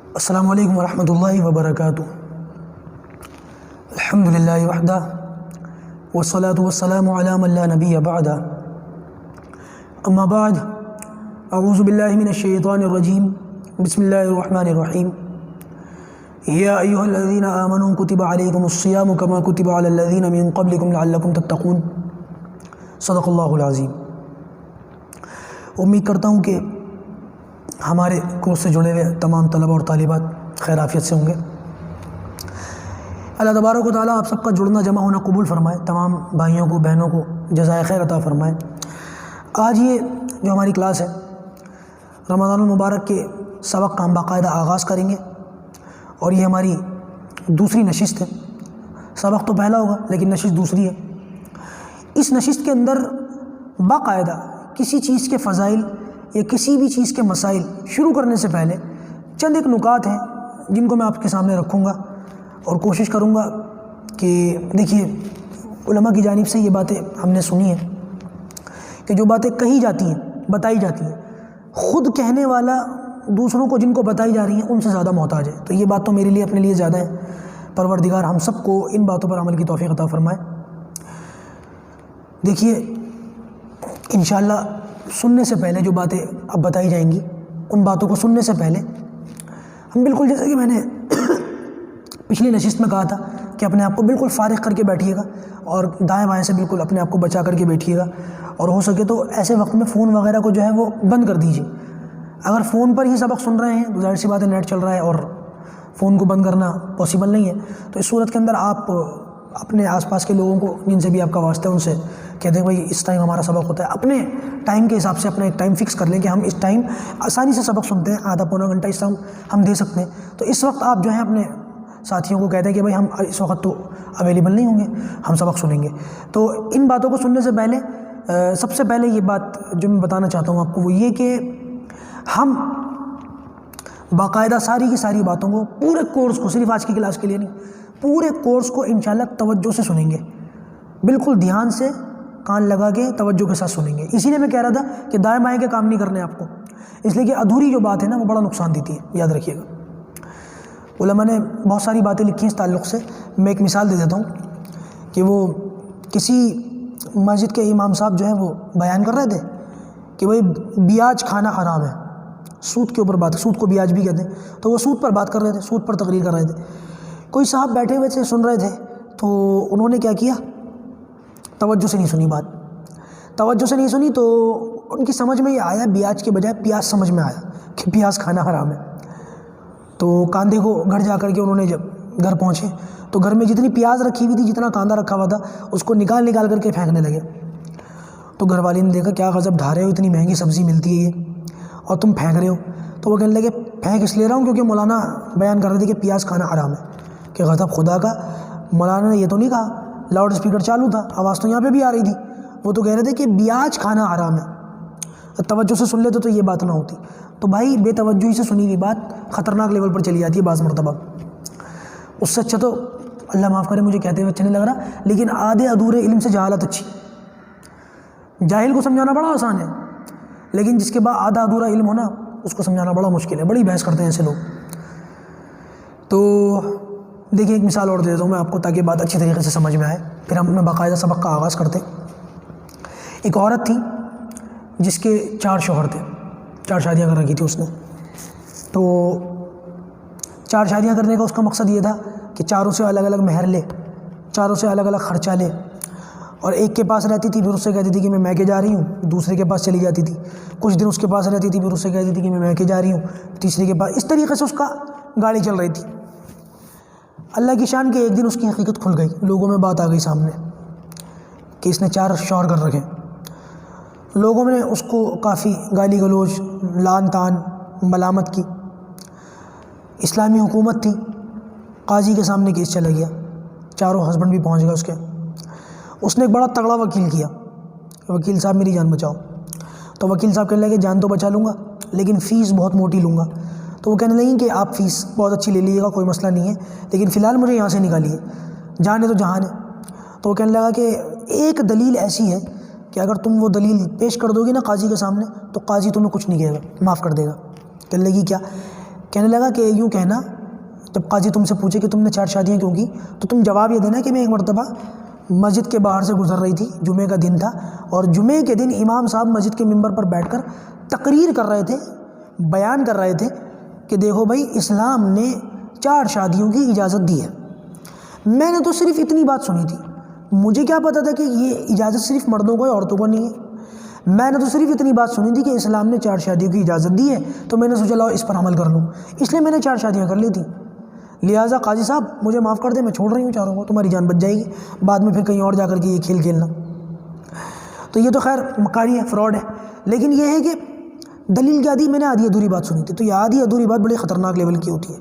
السلام علیکم ورحمۃ اللہ وبرکاتہ۔ الحمد للہ وحدہ والصلاة والسلام علی من لا نبی بعدہ، اما بعد، اعوذ باللہ من الشیطان الرجیم، بسم اللہ الرحمن الرحیم۔ یا ایہا الذین آمنوا کتب علیکم الصیام کما کتب علی الذین من قبلکم لعلکم تتقون۔ صدق اللہ العظیم۔ امید کرتا ہوں کہ ہمارے کورس سے جڑے ہوئے تمام طلبہ اور طالبات خیر عافیت سے ہوں گے۔ اللہ تبارک و تعالیٰ آپ سب کا جڑنا جمع ہونا قبول فرمائے، تمام بھائیوں کو بہنوں کو جزائے خیر عطا فرمائے۔ آج یہ جو ہماری کلاس ہے رمضان المبارک کے سبق کا ہم باقاعدہ آغاز کریں گے، اور یہ ہماری دوسری نشست ہے۔ سبق تو پہلا ہوگا لیکن نشست دوسری ہے۔ اس نشست کے اندر باقاعدہ کسی چیز کے فضائل یا کسی بھی چیز کے مسائل شروع کرنے سے پہلے چند ایک نکات ہیں جن کو میں آپ کے سامنے رکھوں گا، اور کوشش کروں گا کہ دیکھیے علماء کی جانب سے یہ باتیں ہم نے سنی ہیں کہ جو باتیں کہی جاتی ہیں بتائی جاتی ہیں، خود کہنے والا دوسروں کو جن کو بتائی جا رہی ہیں ان سے زیادہ محتاج ہے۔ تو یہ بات تو میرے لیے اپنے لیے زیادہ ہے۔ پروردگار ہم سب کو ان باتوں پر عمل کی توفیق عطا فرمائے۔ دیکھیے انشاءاللہ سننے سے پہلے جو باتیں اب بتائی جائیں گی، ان باتوں کو سننے سے پہلے ہم بالکل جیسے کہ میں نے پچھلی نشست میں کہا تھا کہ اپنے آپ کو بالکل فارغ کر کے بیٹھیے گا، اور دائیں بائیں سے بالکل اپنے آپ کو بچا کر کے بیٹھیے گا، اور ہو سکے تو ایسے وقت میں فون وغیرہ کو جو ہے وہ بند کر دیجیے۔ اگر فون پر ہی سبق سن رہے ہیں تو ظاہر سی بات ہے نیٹ چل رہا ہے اور فون کو بند کرنا پاسبل نہیں ہے، تو اس صورت کے اندر آپ اپنے آس پاس کے لوگوں کو جن سے بھی آپ کا واسطہ ہے ان سے کہتے ہیں بھائی اس ٹائم ہمارا سبق ہوتا ہے، اپنے ٹائم کے حساب سے اپنا ایک ٹائم فکس کر لیں کہ ہم اس ٹائم آسانی سے سبق سنتے ہیں، آدھا پونا گھنٹہ اس ٹائم ہم دے سکتے ہیں۔ تو اس وقت آپ جو ہیں اپنے ساتھیوں کو کہتے ہیں کہ بھائی ہم اس وقت تو اویلیبل نہیں ہوں گے، ہم سبق سنیں گے۔ تو ان باتوں کو سننے سے پہلے سب سے پہلے یہ بات جو میں بتانا چاہتا ہوں آپ کو وہ یہ کہ ہم باقاعدہ ساری کی ساری باتوں کو، پورے کورس کو، صرف آج کی کلاس کے لیے نہیں، پورے کورس کو انشاءاللہ توجہ سے سنیں گے، بالکل دھیان سے کان لگا کے توجہ کے ساتھ سنیں گے۔ اسی لیے میں کہہ رہا تھا کہ دائیں بائیں کے کام نہیں کرنے آپ کو، اس لیے کہ ادھوری جو بات ہے نا وہ بڑا نقصان دیتی ہے، یاد رکھیے گا۔ علماء نے بہت ساری باتیں لکھی ہیں اس تعلق سے، میں ایک مثال دے دیتا ہوں کہ وہ کسی مسجد کے امام صاحب جو ہیں وہ بیان کر رہے تھے کہ بھائی بیاج کھانا حرام ہے، سود کے اوپر بات ہے، سود کو بیاج بھی کہتے ہیں، تو وہ سود پر بات کر رہے تھے، سود پر تقریر کر رہے تھے۔ کوئی صاحب بیٹھے ہوئے تھے سن رہے تھے، تو انہوں نے کیا کیا، توجہ سے نہیں سنی بات، توجہ سے نہیں سنی، تو ان کی سمجھ میں یہ آیا بیاج کے بجائے پیاز سمجھ میں آیا کہ پیاز کھانا حرام ہے۔ تو کاندھے کو گھر جا کر کے انہوں نے جب گھر پہنچے تو گھر میں جتنی پیاز رکھی ہوئی تھی، جتنا کاندھا رکھا ہوا تھا، اس کو نکال کر کے پھینکنے لگے۔ تو گھر والی نے دیکھا کیا غضب ڈھا رہے ہو، اتنی مہنگی سبزی ملتی ہے یہ اور تم پھینک رہے ہو۔ تو وہ کہنے لگے پھینک اس لیے رہا ہوں کیونکہ مولانا بیان کر رہے تھے کہ پیاز کھانا حرام ہے۔ کہ غضب خدا کا، مولانا نے یہ تو نہیں کہا، لاؤڈ اسپیکر چالو تھا، آواز تو یہاں پہ بھی آ رہی تھی، وہ تو کہہ رہے تھے کہ بیاج کھانا حرام ہے۔ توجہ سے سن لیتے تو یہ بات نہ ہوتی۔ تو بھائی بے توجہی سے سنی ہوئی بات خطرناک لیول پر چلی جاتی ہے بعض مرتبہ۔ اس سے اچھا تو اللہ معاف کرے مجھے کہتے ہوئے اچھا نہیں لگ رہا، لیکن آدھے ادھورے علم سے جہالت اچھی۔ جاہل کو سمجھانا بڑا آسان ہے، لیکن جس کے بعد آدھا ادھورا علم ہونا اس کو سمجھانا بڑا مشکل ہے، بڑی بحث کرتے ہیں ایسے لوگ۔ تو دیکھیں ایک مثال اور دے دیتا ہوں میں آپ کو تاکہ بات اچھی طریقے سے سمجھ میں آئے، پھر ہم اپنا باقاعدہ سبق کا آغاز کرتے۔ ایک عورت تھی جس کے 4 شوہر تھے، 4 شادیاں کر رکھی تھی اس نے۔ تو 4 شادیاں کرنے کا اس کا مقصد یہ تھا کہ چاروں سے الگ الگ مہر لے، چاروں سے الگ الگ خرچہ لے، اور ایک کے پاس رہتی تھی پھر اس سے کہتی تھی کہ میں میکے جا رہی ہوں، دوسرے کے پاس چلی جاتی تھی، کچھ دن اس کے پاس رہتی تھی پھر اس سے کہتی تھی کہ میں میکے جا رہی ہوں، تیسرے کے پاس، اس طریقے سے اس کا گاڑی چل رہی تھی۔ اللہ کی شان کہ ایک دن اس کی حقیقت کھل گئی، لوگوں میں بات آ گئی سامنے کہ اس نے 4 شوہر کر رکھے۔ لوگوں نے اس کو کافی گالی گلوچ، لعن طعن، ملامت کی۔ اسلامی حکومت تھی، قاضی کے سامنے کیس چلا گیا، چاروں ہسبینڈ بھی پہنچ گئے اس کے۔ اس نے ایک بڑا تگڑا وکیل کیا، وکیل صاحب میری جان بچاؤ۔ تو وکیل صاحب کہنے لگے جان تو بچا لوں گا لیکن فیس بہت موٹی لوں گا۔ تو وہ کہنے لگیں کہ آپ فیس بہت اچھی لے لیجیے گا، کوئی مسئلہ نہیں ہے، لیکن فی الحال مجھے یہاں سے نکالیے، جان ہے تو جہان ہے۔ تو وہ کہنے لگا کہ ایک دلیل ایسی ہے کہ اگر تم وہ دلیل پیش کر دو گی نا قاضی کے سامنے تو قاضی تمہیں کچھ نہیں کہے گا، معاف کر دے گا۔ کہنے لگی کیا؟ کہنے لگا کہ یوں کہنا، جب قاضی تم سے پوچھے کہ تم نے 4 شادیاں کیوں کی، تو تم جواب یہ دینا کہ میں ایک مرتبہ مسجد کے باہر سے گزر رہی تھی، جمعے کا دن تھا، اور جمعے کے دن امام صاحب مسجد کے منبر پر بیٹھ کر تقریر کر رہے تھے، بیان کر رہے تھے کہ دیکھو بھائی اسلام نے 4 شادیوں کی اجازت دی ہے۔ میں نے تو صرف اتنی بات سنی تھی، مجھے کیا پتہ تھا کہ یہ اجازت صرف مردوں کو ہے عورتوں کو نہیں ہے۔ میں نے تو صرف اتنی بات سنی تھی کہ اسلام نے 4 شادیوں کی اجازت دی ہے، تو میں نے سوچا لاؤ اس پر عمل کر لوں، اس لیے میں نے 4 شادیاں کر لی تھیں۔ لہٰذا قاضی صاحب مجھے معاف کر دیں، میں چھوڑ رہی ہوں 4 کو، تمہاری جان بچ جائے گی، بعد میں پھر کہیں اور جا کر کے یہ کھیل کھیلنا۔ تو یہ تو خیر مکاری ہے، فراڈ ہے، لیکن یہ ہے کہ دلیل کیا دی؟ میں نے آدھی ادھوری بات سنی تھی، تو یہ آدھی ادھوری بات بڑی خطرناک لیول کی ہوتی ہے۔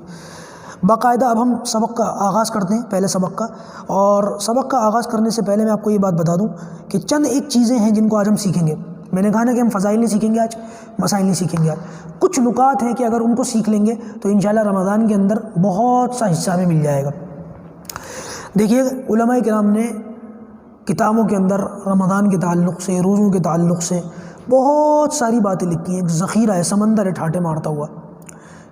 باقاعدہ اب ہم سبق کا آغاز کرتے ہیں، پہلے سبق کا، اور سبق کا آغاز کرنے سے پہلے میں آپ کو یہ بات بتا دوں کہ چند ایک چیزیں ہیں جن کو آج ہم سیکھیں گے۔ میں نے کہا نا کہ ہم فضائل نہیں سیکھیں گے آج، مسائل نہیں سیکھیں گے آج، کچھ نکات ہیں کہ اگر ان کو سیکھ لیں گے تو انشاءاللہ رمضان کے اندر بہت سا حصہ ہمیں مل جائے گا۔ دیکھیے علماء کرام نے کتابوں کے اندر رمضان کے تعلق سے، روزوں کے تعلق سے بہت ساری باتیں لکھی ہیں، ایک ذخیرہ ہے، سمندر ہے ٹھاٹے مارتا ہوا۔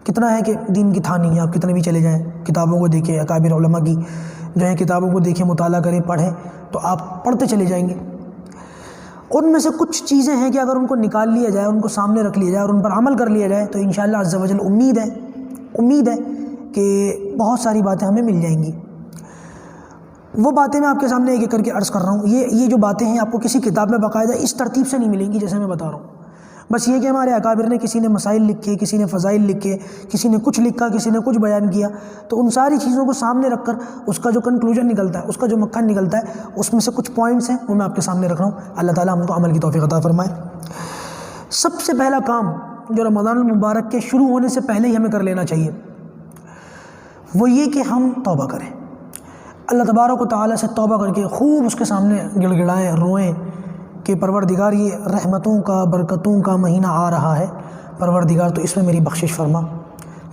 کتنا ہے کہ دین کی تھا نہیں ہے، آپ کتنے بھی چلے جائیں کتابوں کو دیکھیں، اکابر علماء کی جو ہے کتابوں کو دیکھیں، مطالعہ کریں، پڑھیں، تو آپ پڑھتے چلے جائیں گے۔ ان میں سے کچھ چیزیں ہیں کہ اگر ان کو نکال لیا جائے، ان کو سامنے رکھ لیا جائے اور ان پر عمل کر لیا جائے تو انشاءاللہ عز و جل امید ہے کہ بہت ساری باتیں ہمیں مل جائیں گی۔ وہ باتیں میں آپ کے سامنے ایک ایک کر کے عرض کر رہا ہوں۔ یہ جو باتیں ہیں آپ کو کسی کتاب میں باقاعدہ اس ترتیب سے نہیں ملیں گی جیسے میں بتا رہا ہوں۔ بس یہ کہ ہمارے اکابر نے کسی نے مسائل لکھے، کسی نے فضائل لکھے، کسی نے کچھ لکھا، کسی نے کچھ بیان کیا، تو ان ساری چیزوں کو سامنے رکھ کر اس کا جو کنکلوژن نکلتا ہے، اس کا جو مکھن نکلتا ہے، اس میں سے کچھ پوائنٹس ہیں وہ میں آپ کے سامنے رکھ رہا ہوں۔ اللہ تعالیٰ ہم کو عمل کی توفیق عطا فرمائے۔ سب سے پہلا کام جو رمضان المبارک کے شروع ہونے سے پہلے ہی ہمیں کر لینا چاہیے وہ یہ کہ ہم توبہ کریں، اللہ تبارک و تعالیٰ سے توبہ کر کے خوب اس کے سامنے گڑ گڑائیں، روئیں کہ پروردگار یہ رحمتوں کا، برکتوں کا مہینہ آ رہا ہے، پروردگار تو اس میں میری بخشش فرما،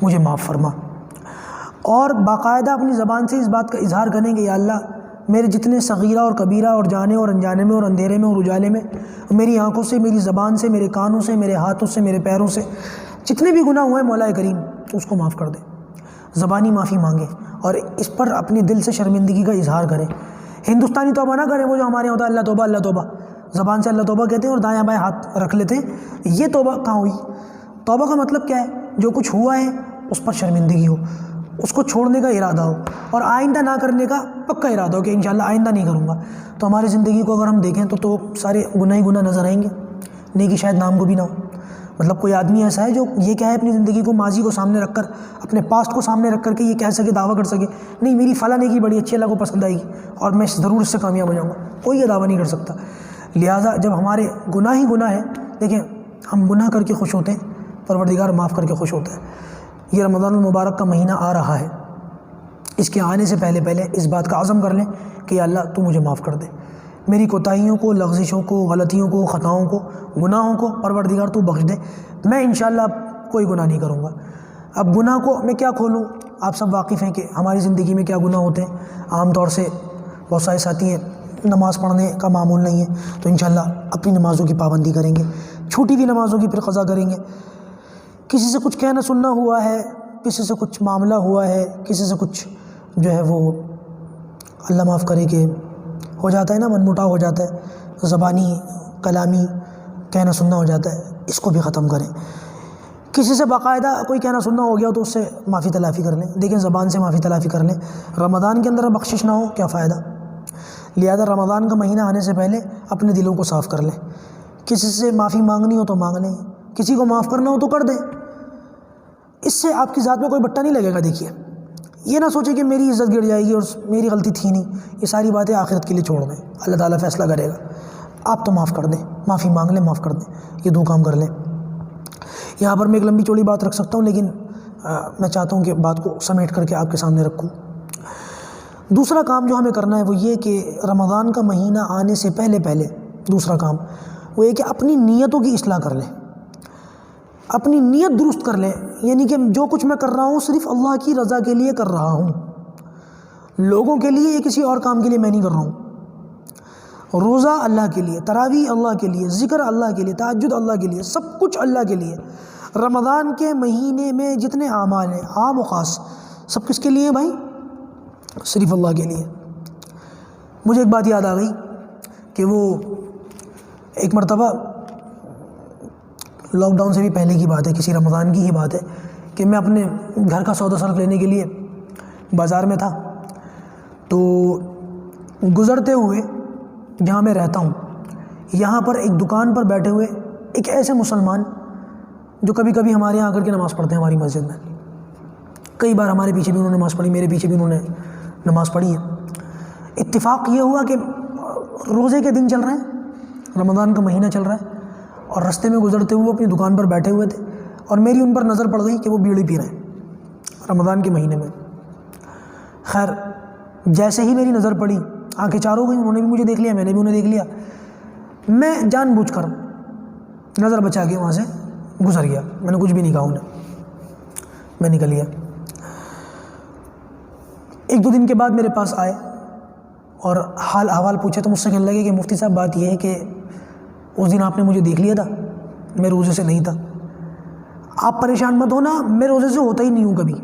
مجھے معاف فرما۔ اور باقاعدہ اپنی زبان سے اس بات کا اظہار کریں کہ یا اللہ میرے جتنے صغیرہ اور کبیرہ اور جانے اور انجانے میں اور اندھیرے میں اور اجالے میں، میری آنکھوں سے، میری زبان سے، میرے کانوں سے، میرے ہاتھوں سے، میرے پیروں سے جتنے بھی گناہ ہوئے مولا کریم تو اس کو معاف کر دے۔ زبانی معافی مانگیں اور اس پر اپنے دل سے شرمندگی کا اظہار کریں۔ ہندوستانی توبہ نہ کریں، وہ جو ہمارے ہوتا ہے اللہ توبہ اللہ توبہ، زبان سے اللہ توبہ کہتے ہیں اور دائیں بائیں ہاتھ رکھ لیتے ہیں۔ یہ توبہ کہاں ہوئی؟ توبہ کا مطلب کیا ہے؟ جو کچھ ہوا ہے اس پر شرمندگی ہو، اس کو چھوڑنے کا ارادہ ہو اور آئندہ نہ کرنے کا پکا ارادہ ہو کہ انشاءاللہ آئندہ نہیں کروں گا۔ تو ہماری زندگی کو اگر ہم دیکھیں تو سارے گناہ ہی گناہ نظر آئیں گے، نیکی شاید نام کو بھی نہ ہو۔ مطلب کوئی آدمی ایسا ہے جو یہ کہے اپنی زندگی کو، ماضی کو سامنے رکھ کر، اپنے پاسٹ کو سامنے رکھ کر کے یہ کہہ سکے، دعویٰ کر سکے نہیں میری فلاں نیکی بڑی اچھی، اللہ کو پسند آئے گی اور میں ضرور اس سے کامیاب ہو جاؤں گا، کوئی یہ دعویٰ نہیں کر سکتا۔ لہٰذا جب ہمارے گناہ ہی گناہ ہے، دیکھیں ہم گناہ کر کے خوش ہوتے ہیں، پروردگار معاف کر کے خوش ہوتا ہے۔ یہ رمضان المبارک کا مہینہ آ رہا ہے، اس کے آنے سے پہلے اس بات کا عزم کر لیں کہ یا اللہ تو مجھے معاف کر دے، میری کوتاہیوں کو، لغزشوں کو، غلطیوں کو، خطاؤں کو، گناہوں کو پروردگار تو بخش دے، میں انشاءاللہ کوئی گناہ نہیں کروں گا۔ اب گناہ کو میں کیا کھولوں؟ آپ سب واقف ہیں کہ ہماری زندگی میں کیا گناہ ہوتے ہیں۔ عام طور سے بہت سارے ساتھی ہیں نماز پڑھنے کا معمول نہیں ہے، تو انشاءاللہ اپنی نمازوں کی پابندی کریں گے، چھوٹی ہوئی نمازوں کی پھر قضا کریں گے۔ کسی سے کچھ کہنا سننا ہوا ہے، کسی سے کچھ معاملہ ہوا ہے، کسی سے کچھ جو ہے وہ اللہ معاف کرے کہ ہو جاتا ہے نا، من مٹاؤ ہو جاتا ہے، زبانی کلامی کہنا سننا ہو جاتا ہے، اس کو بھی ختم کریں۔ کسی سے باقاعدہ کوئی کہنا سننا ہو گیا تو اس سے معافی تلافی کر لیں، دیکھیں زبان سے معافی تلافی کر لیں۔ رمضان کے اندر بخشش نہ ہو کیا فائدہ؟ لہذا رمضان کا مہینہ آنے سے پہلے اپنے دلوں کو صاف کر لیں۔ کسی سے معافی مانگنی ہو تو مانگ لیں، کسی کو معاف کرنا ہو تو کر دیں، اس سے آپ کی ذات میں کوئی بٹا نہیں لگے گا۔ دیکھیے یہ نہ سوچیں کہ میری عزت گر جائے گی اور میری غلطی تھی نہیں، یہ ساری باتیں آخرت کے لیے چھوڑ دیں، اللہ تعالیٰ فیصلہ کرے گا۔ آپ تو معاف کر دیں، معافی مانگ لیں، معاف کر دیں، یہ 2 کام کر لیں۔ یہاں پر میں ایک لمبی چوڑی بات رکھ سکتا ہوں، لیکن میں چاہتا ہوں کہ بات کو سمیٹ کر کے آپ کے سامنے رکھوں۔ دوسرا کام جو ہمیں کرنا ہے وہ یہ کہ رمضان کا مہینہ آنے سے پہلے دوسرا کام وہ یہ کہ اپنی نیتوں کی اصلاح کر لیں، اپنی نیت درست کر لیں، یعنی کہ جو کچھ میں کر رہا ہوں صرف اللہ کی رضا کے لیے کر رہا ہوں، لوگوں کے لیے یا کسی اور کام کے لیے میں نہیں کر رہا ہوں۔ روزہ اللہ کے لیے، تراویح اللہ کے لیے، ذکر اللہ کے لیے، تہجد اللہ کے لیے، سب کچھ اللہ کے لیے۔ رمضان کے مہینے میں جتنے اعمال ہیں عام و خاص سب کس کے لیے ہیں بھائی؟ صرف اللہ کے لیے۔ مجھے ایک بات یاد آ گئی کہ وہ ایک مرتبہ لاک ڈاؤن سے بھی پہلے کی بات ہے، کسی رمضان کی ہی بات ہے کہ میں اپنے گھر کا سودا صرف لینے کے لیے بازار میں تھا، تو گزرتے ہوئے جہاں میں رہتا ہوں یہاں پر ایک دکان پر بیٹھے ہوئے ایک ایسے مسلمان جو کبھی کبھی ہمارے یہاں آ کر کے نماز پڑھتے ہیں ہماری مسجد میں، کئی بار ہمارے پیچھے بھی انہوں نے نماز پڑھی، میرے پیچھے بھی انہوں نے نماز پڑھی ہے۔ اتفاق یہ ہوا کہ روزے کے دن چل رہے ہیں، رمضان کا مہینہ چل رہا ہے، اور رستے میں گزرتے ہوئے اپنی دکان پر بیٹھے ہوئے تھے اور میری ان پر نظر پڑ گئی کہ وہ بیڑی پی رہے ہیں رمضان کے مہینے میں۔ خیر جیسے ہی میری نظر پڑی آنکھیں چار ہو گئی، انہوں نے بھی مجھے دیکھ لیا، میں نے بھی انہیں دیکھ لیا، میں جان بوجھ کر نظر بچا کے وہاں سے گزر گیا، میں نے کچھ بھی نہیں کہا انہیں، میں نکل گیا۔ ایک دو دن کے بعد میرے پاس آئے اور حال احوال پوچھے تو مجھ سے کہنے لگے کہ مفتی صاحب بات یہ ہے کہ اس دن آپ نے مجھے دیکھ لیا تھا، میں روزے سے نہیں تھا، آپ پریشان مت ہونا، میں روزے سے ہوتا ہی نہیں ہوں کبھی۔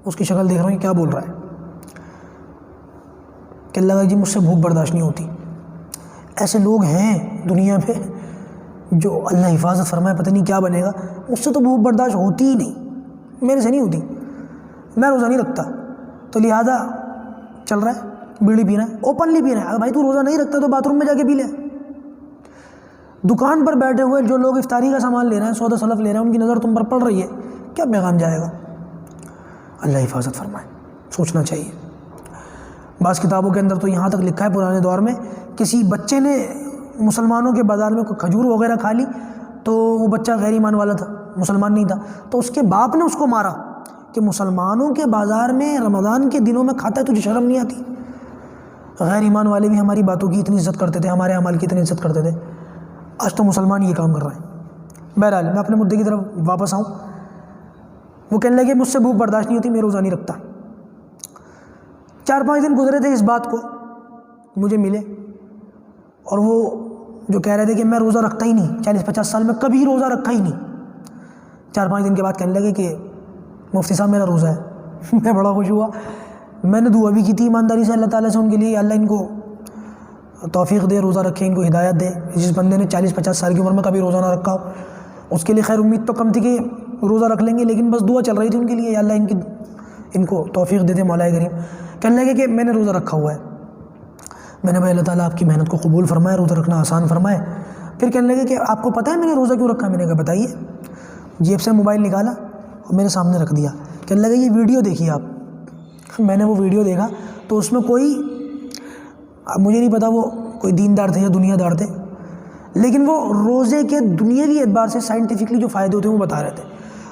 اس کی شکل دیکھ رہا ہوں کیا بول رہا ہے، کہ اللہ جی مجھ سے بھوک برداشت نہیں ہوتی۔ ایسے لوگ ہیں دنیا میں جو اللہ حفاظت فرمائے پتہ نہیں کیا بنے گا، مجھ سے تو بھوک برداشت ہوتی ہی نہیں، میرے سے نہیں ہوتی، میں روزہ نہیں رکھتا، تو لہٰذا چل رہا ہے بیڑی پی رہا ہے، اوپنلی پی رہا ہے۔ بھائی تو روزہ نہیں رکھتا تو باتھ روم میں جا کے پی لے۔ دکان پر بیٹھے ہوئے جو لوگ افطاری کا سامان لے رہے ہیں، سودا سلف لے رہے ہیں، ان کی نظر تم پر پڑ رہی ہے، کیا پیغام جائے گا؟ اللہ حفاظت فرمائے، سوچنا چاہیے۔ بعض کتابوں کے اندر تو یہاں تک لکھا ہے پرانے دور میں کسی بچے نے مسلمانوں کے بازار میں کوئی کھجور وغیرہ کھا لی تو وہ بچہ غیر ایمان والا تھا، مسلمان نہیں تھا، تو اس کے باپ نے اس کو مارا کہ مسلمانوں کے بازار میں رمضان کے دنوں میں کھاتا ہے، تجھے شرم نہیں آتی؟ غیر ایمان والے بھی ہماری باتوں کی اتنی عزت کرتے تھے، ہمارے اعمال کی اتنی عزت کرتے تھے، آج تو مسلمان یہ کام کر رہے ہیں۔ بہرحال میں اپنے مدعے کی طرف واپس آؤں، وہ کہنے لگے مجھ سے بھوک برداشت نہیں ہوتی، میں روزہ نہیں رکھتا۔ 4-5 دن گزرے تھے اس بات کو، مجھے ملے اور وہ جو کہہ رہے تھے کہ میں روزہ رکھتا ہی نہیں، 40-50 سال میں کبھی روزہ رکھا ہی نہیں، 4-5 دن کے بعد کہنے لگے کہ مفتی صاحب میرا روزہ ہے۔ میں بڑا خوش ہوا، میں نے دعا بھی کی تھی ایمانداری سے اللہ تعالیٰ سے ان کے لیے، اللہ ان کو توفیق دے، روزہ رکھے، ان کو ہدایت دے۔ جس بندے نے 40-50 سال کی عمر میں کبھی روزہ نہ رکھا ہو اس کے لیے خیر امید تو کم تھی کہ روزہ رکھ لیں گے، لیکن بس دعا چل رہی تھی ان کے لیے، یا اللہ ان کو توفیق دے دے مولا کریم۔ کہنے لگے کہ میں نے روزہ رکھا ہوا ہے۔ میں نے بھائی اللہ تعالیٰ آپ کی محنت کو قبول فرمائے، روزہ رکھنا آسان فرمائے۔ پھر کہنے لگے کہ آپ کو پتہ ہے میں نے روزہ کیوں رکھا ہے؟ میں نے کہا بتائیے۔ جیب سے موبائل نکالا اور میرے سامنے رکھ دیا، کہنے لگے یہ ویڈیو دیکھیے آپ۔ میں نے وہ ویڈیو دیکھا تو اس میں کوئی، مجھے نہیں پتا وہ کوئی دیندار تھے یا دنیا دار تھے، لیکن وہ روزے کے دنیاوی اعتبار سے سائنٹیفکلی جو فائدے ہوتے ہیں وہ بتا رہے تھے۔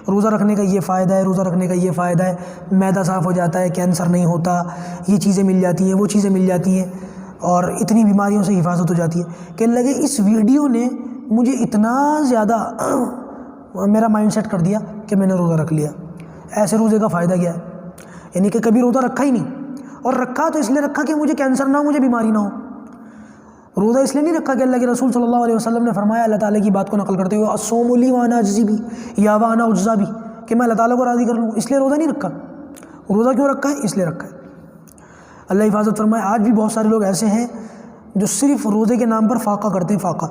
روزہ رکھنے کا یہ فائدہ ہے، روزہ رکھنے کا یہ فائدہ ہے، معدہ صاف ہو جاتا ہے، کینسر نہیں ہوتا، یہ چیزیں مل جاتی ہیں، وہ چیزیں مل جاتی ہیں، اور اتنی بیماریوں سے حفاظت ہو جاتی ہے۔ کہنے لگے اس ویڈیو نے مجھے اتنا زیادہ میرا مائنڈ سیٹ کر دیا کہ میں نے روزہ رکھ لیا۔ ایسے روزے کا فائدہ کیا ہے؟ یعنی کہ کبھی روزہ رکھا ہی نہیں، اور رکھا تو اس لیے رکھا کہ مجھے کینسر نہ ہو، مجھے بیماری نہ ہو۔ روزہ اس لیے نہیں رکھا کہ اللہ کے رسول صلی اللہ علیہ وسلم نے فرمایا، اللہ تعالیٰ کی بات کو نقل کرتے ہوئے، الصوم لی وانا اجزی بھی یا وانا اجزا بھی، کہ میں اللہ تعالیٰ کو راضی کر لوں، اس لیے روزہ نہیں رکھا۔ روزہ کیوں رکھا ہے؟ اس لیے رکھا ہے۔ اللہ حفاظت فرمائے، آج بھی بہت سارے لوگ ایسے ہیں جو صرف روزے کے نام پر فاقہ کرتے ہیں۔ فاقہ،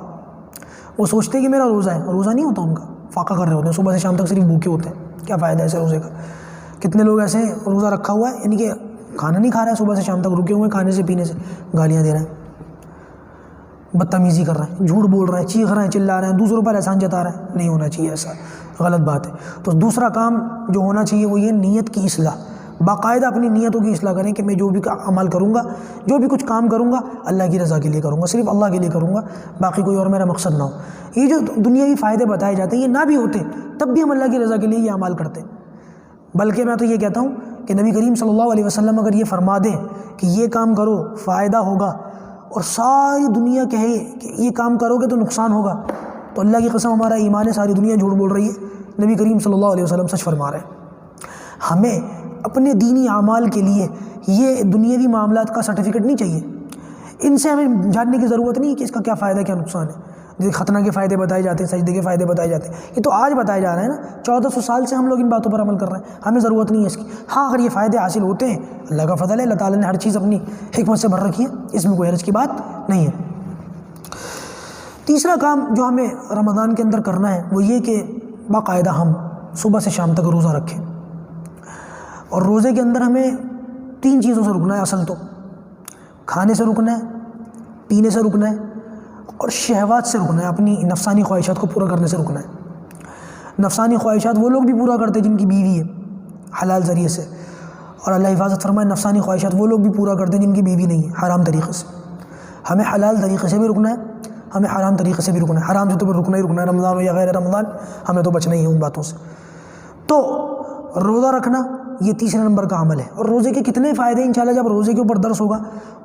وہ سوچتے ہیں کہ میرا روزہ ہے، روزہ نہیں ہوتا ان کا، فاقہ کر رہے ہوتے ہیں، صبح سے شام تک صرف بھوکے ہوتے ہیں۔ کیا فائدہ ہے ایسے روزے کا؟ کتنے لوگ ایسے روزہ رکھا ہوا ہے، یعنی کہ کھانا نہیں کھا رہا ہے، صبح سے شام تک رکے ہوئے ہیں، کھانے سے پینے سے گالیاں دے رہے ہیں، بدتمیزی کر رہے ہیں، جھوٹ بول رہے ہیں، چیخ رہے ہیں، چلا رہے ہیں، دوسروں پر احسان جتا رہے ہیں۔ نہیں ہونا چاہیے ایسا، غلط بات ہے۔ تو دوسرا کام جو ہونا چاہیے وہ یہ نیت کی اصلاح، باقاعدہ اپنی نیتوں کی اصلاح کریں کہ میں جو بھی عمل کروں گا، جو بھی کچھ کام کروں گا، اللہ کی رضا کے لیے کروں گا، صرف اللہ کے لیے کروں گا، باقی کوئی اور میرا مقصد نہ ہو۔ یہ جو دنیاوی فائدے بتائے جاتے ہیں یہ نہ بھی ہوتے تب بھی ہم اللہ کی رضا کے لیے یہ اعمال کرتے ہیں۔ بلکہ میں تو یہ کہتا ہوں کہ نبی کریم صلی اللہ علیہ وسلم اگر یہ فرما دیں کہ یہ کام کرو فائدہ ہوگا، اور ساری دنیا کہے کہ یہ کام کرو گے تو نقصان ہوگا، تو اللہ کی قسم ہمارا ایمان ہے، ساری دنیا جھوٹ بول رہی ہے، نبی کریم صلی اللہ علیہ وسلم سچ فرما رہے ہیں۔ ہمیں اپنے دینی اعمال کے لیے یہ دنیاوی معاملات کا سرٹیفکیٹ نہیں چاہیے، ان سے ہمیں جاننے کی ضرورت نہیں کہ اس کا کیا فائدہ کیا نقصان ہے۔ ختنہ کے فائدے بتائے جاتے ہیں، سجدے کے فائدے بتائے جاتے ہیں، یہ تو آج بتائے جا رہے ہیں نا، 1400 سال سے ہم لوگ ان باتوں پر عمل کر رہے ہیں، ہمیں ضرورت نہیں ہے اس کی۔ ہاں اگر یہ فائدے حاصل ہوتے ہیں، اللہ کا فضل ہے، اللہ تعالیٰ نے ہر چیز اپنی حکمت سے بھر رکھی ہے، اس میں کوئی حرج کی بات نہیں ہے۔ تیسرا کام جو ہمیں رمضان کے اندر کرنا ہے وہ یہ کہ باقاعدہ ہم صبح سے شام تک روزہ رکھیں، اور روزے کے اندر ہمیں 3 چیزوں سے رکنا ہے۔ اصل تو کھانے سے رکنا ہے، پینے سے رکنا ہے، اور شہوات سے رکنا ہے، اپنی نفسانی خواہشات کو پورا کرنے سے رکنا ہے۔ نفسانی خواہشات وہ لوگ بھی پورا کرتے ہیں جن کی بیوی ہے حلال ذریعے سے، اور اللہ حفاظت فرمائے نفسانی خواہشات وہ لوگ بھی پورا کرتے ہیں جن کی بیوی نہیں ہے حرام طریقے سے۔ ہمیں حلال طریقے سے بھی رکنا ہے، ہمیں حرام طریقے سے بھی رکنا ہے۔ حرام سے تو رکنا ہی رکنا ہے، رمضان ہو یا غیر رمضان، ہمیں تو بچنا ہی ہے ان باتوں سے۔ تو روزہ رکھنا یہ تیسرے نمبر کا عمل ہے، اور روزے کے کتنے فائدے انشاءاللہ جب روزے کے اوپر درس ہوگا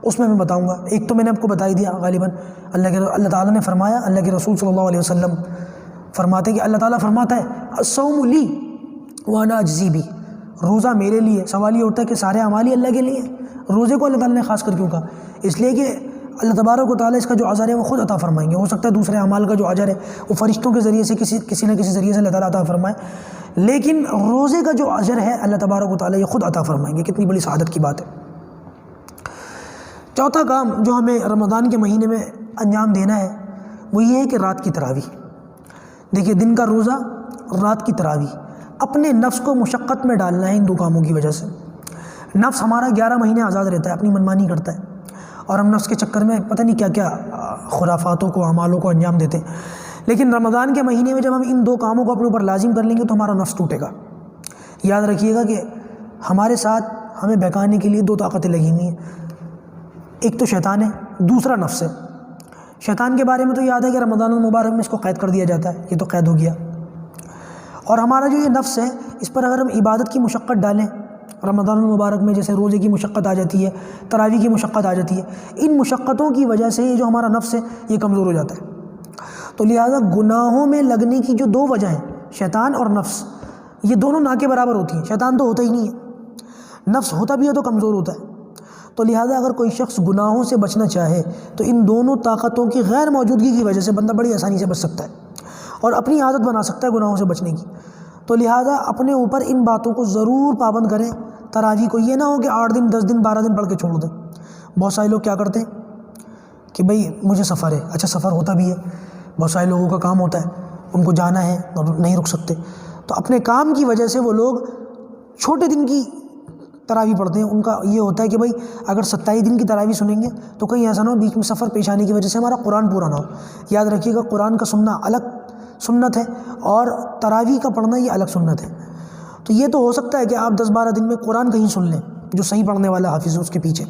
اس میں بتاؤں گا۔ ایک تو میں نے آپ کو بتا ہی دیا غالباً، اللہ تعالیٰ نے فرمایا، اللہ کے رسول صلی اللہ علیہ وسلم فرماتے کہ اللہ تعالیٰ فرماتا ہے الصوم لی وانا اجزی بی، روزہ میرے لیے۔ سوال یہ ہوتا ہے کہ سارے اعمال ہی اللہ کے لیے، روزے کو اللہ تعالیٰ نے خاص کر کیوں کہا؟ اس لیے کہ اللہ تبارک و تعالیٰ اس کا جو اجر ہے وہ خود عطا فرمائیں گے۔ ہو سکتا ہے دوسرے اعمال کا جو اجر ہے وہ فرشتوں کے ذریعے سے کسی نہ کسی ذریعے سے اللہ تعالیٰ عطا فرمائے، لیکن روزے کا جو اجر ہے اللہ تبارک و تعالیٰ یہ خود عطا فرمائیں گے۔ کتنی بڑی سعادت کی بات ہے۔ چوتھا کام جو ہمیں رمضان کے مہینے میں انجام دینا ہے وہ یہ ہے کہ رات کی تراویح۔ دیکھیے دن کا روزہ، رات کی تراویح، اپنے نفس کو مشقت میں ڈالنا ہے ان 2 کاموں کی وجہ سے۔ نفس ہمارا 11 مہینے آزاد رہتا ہے، اپنی منمانی کرتا ہے، اور ہم نفس کے چکر میں پتہ نہیں کیا کیا خرافاتوں کو، اعمالوں کو انجام دیتے ہیں۔ لیکن رمضان کے مہینے میں جب ہم ان 2 کاموں کو اپنے اوپر لازم کر لیں گے تو ہمارا نفس ٹوٹے گا۔ یاد رکھیے گا کہ ہمارے ساتھ ہمیں بہکانے کے لیے 2 طاقتیں لگی ہوئی ہیں، ایک تو شیطان ہے، دوسرا نفس ہے۔ شیطان کے بارے میں تو یاد ہے کہ رمضان المبارک میں اس کو قید کر دیا جاتا ہے، یہ تو قید ہو گیا۔ اور ہمارا جو یہ نفس ہے اس پر اگر ہم عبادت کی مشقت ڈالیں رمضان المبارک میں، جیسے روزے کی مشقت آ جاتی ہے، تراویح کی مشقت آ جاتی ہے، ان مشقتوں کی وجہ سے یہ جو ہمارا نفس ہے یہ کمزور ہو جاتا ہے۔ تو لہٰذا گناہوں میں لگنے کی جو 2 وجہ ہیں، شیطان اور نفس، یہ دونوں نہ کے برابر ہوتی ہیں۔ شیطان تو ہوتا ہی نہیں ہے، نفس ہوتا بھی ہے تو کمزور ہوتا ہے۔ تو لہٰذا اگر کوئی شخص گناہوں سے بچنا چاہے تو ان دونوں طاقتوں کی غیر موجودگی کی وجہ سے بندہ بڑی آسانی سے بچ سکتا ہے اور اپنی عادت بنا سکتا ہے گناہوں سے بچنے کی۔ تو لہٰذا اپنے اوپر ان باتوں کو ضرور پابند کریں۔ تراویح کو یہ نہ ہو کہ 8 دن 10 دن 12 دن پڑھ کے چھوڑ دیں۔ بہت سارے لوگ کیا کرتے ہیں کہ بھئی مجھے سفر ہے، اچھا سفر ہوتا بھی ہے، بہت سارے لوگوں کا کام ہوتا ہے، ان کو جانا ہے اور نہیں رک سکتے، تو اپنے کام کی وجہ سے وہ لوگ چھوٹے دن کی تراویح پڑھتے ہیں۔ ان کا یہ ہوتا ہے کہ بھئی اگر 27 دن کی تراویح سنیں گے تو کہیں ایسا نہ ہو بیچ میں سفر پیش آنے کی وجہ سے ہمارا قرآن پورا نہ ہو۔ یاد رکھیے گا قرآن کا سننا الگ سنت ہے اور تراویح کا پڑھنا یہ الگ سنت ہے۔ تو یہ تو ہو سکتا ہے کہ آپ 10-12 دن میں قرآن کہیں سن لیں، جو صحیح پڑھنے والا حافظ ہے اس کے پیچھے،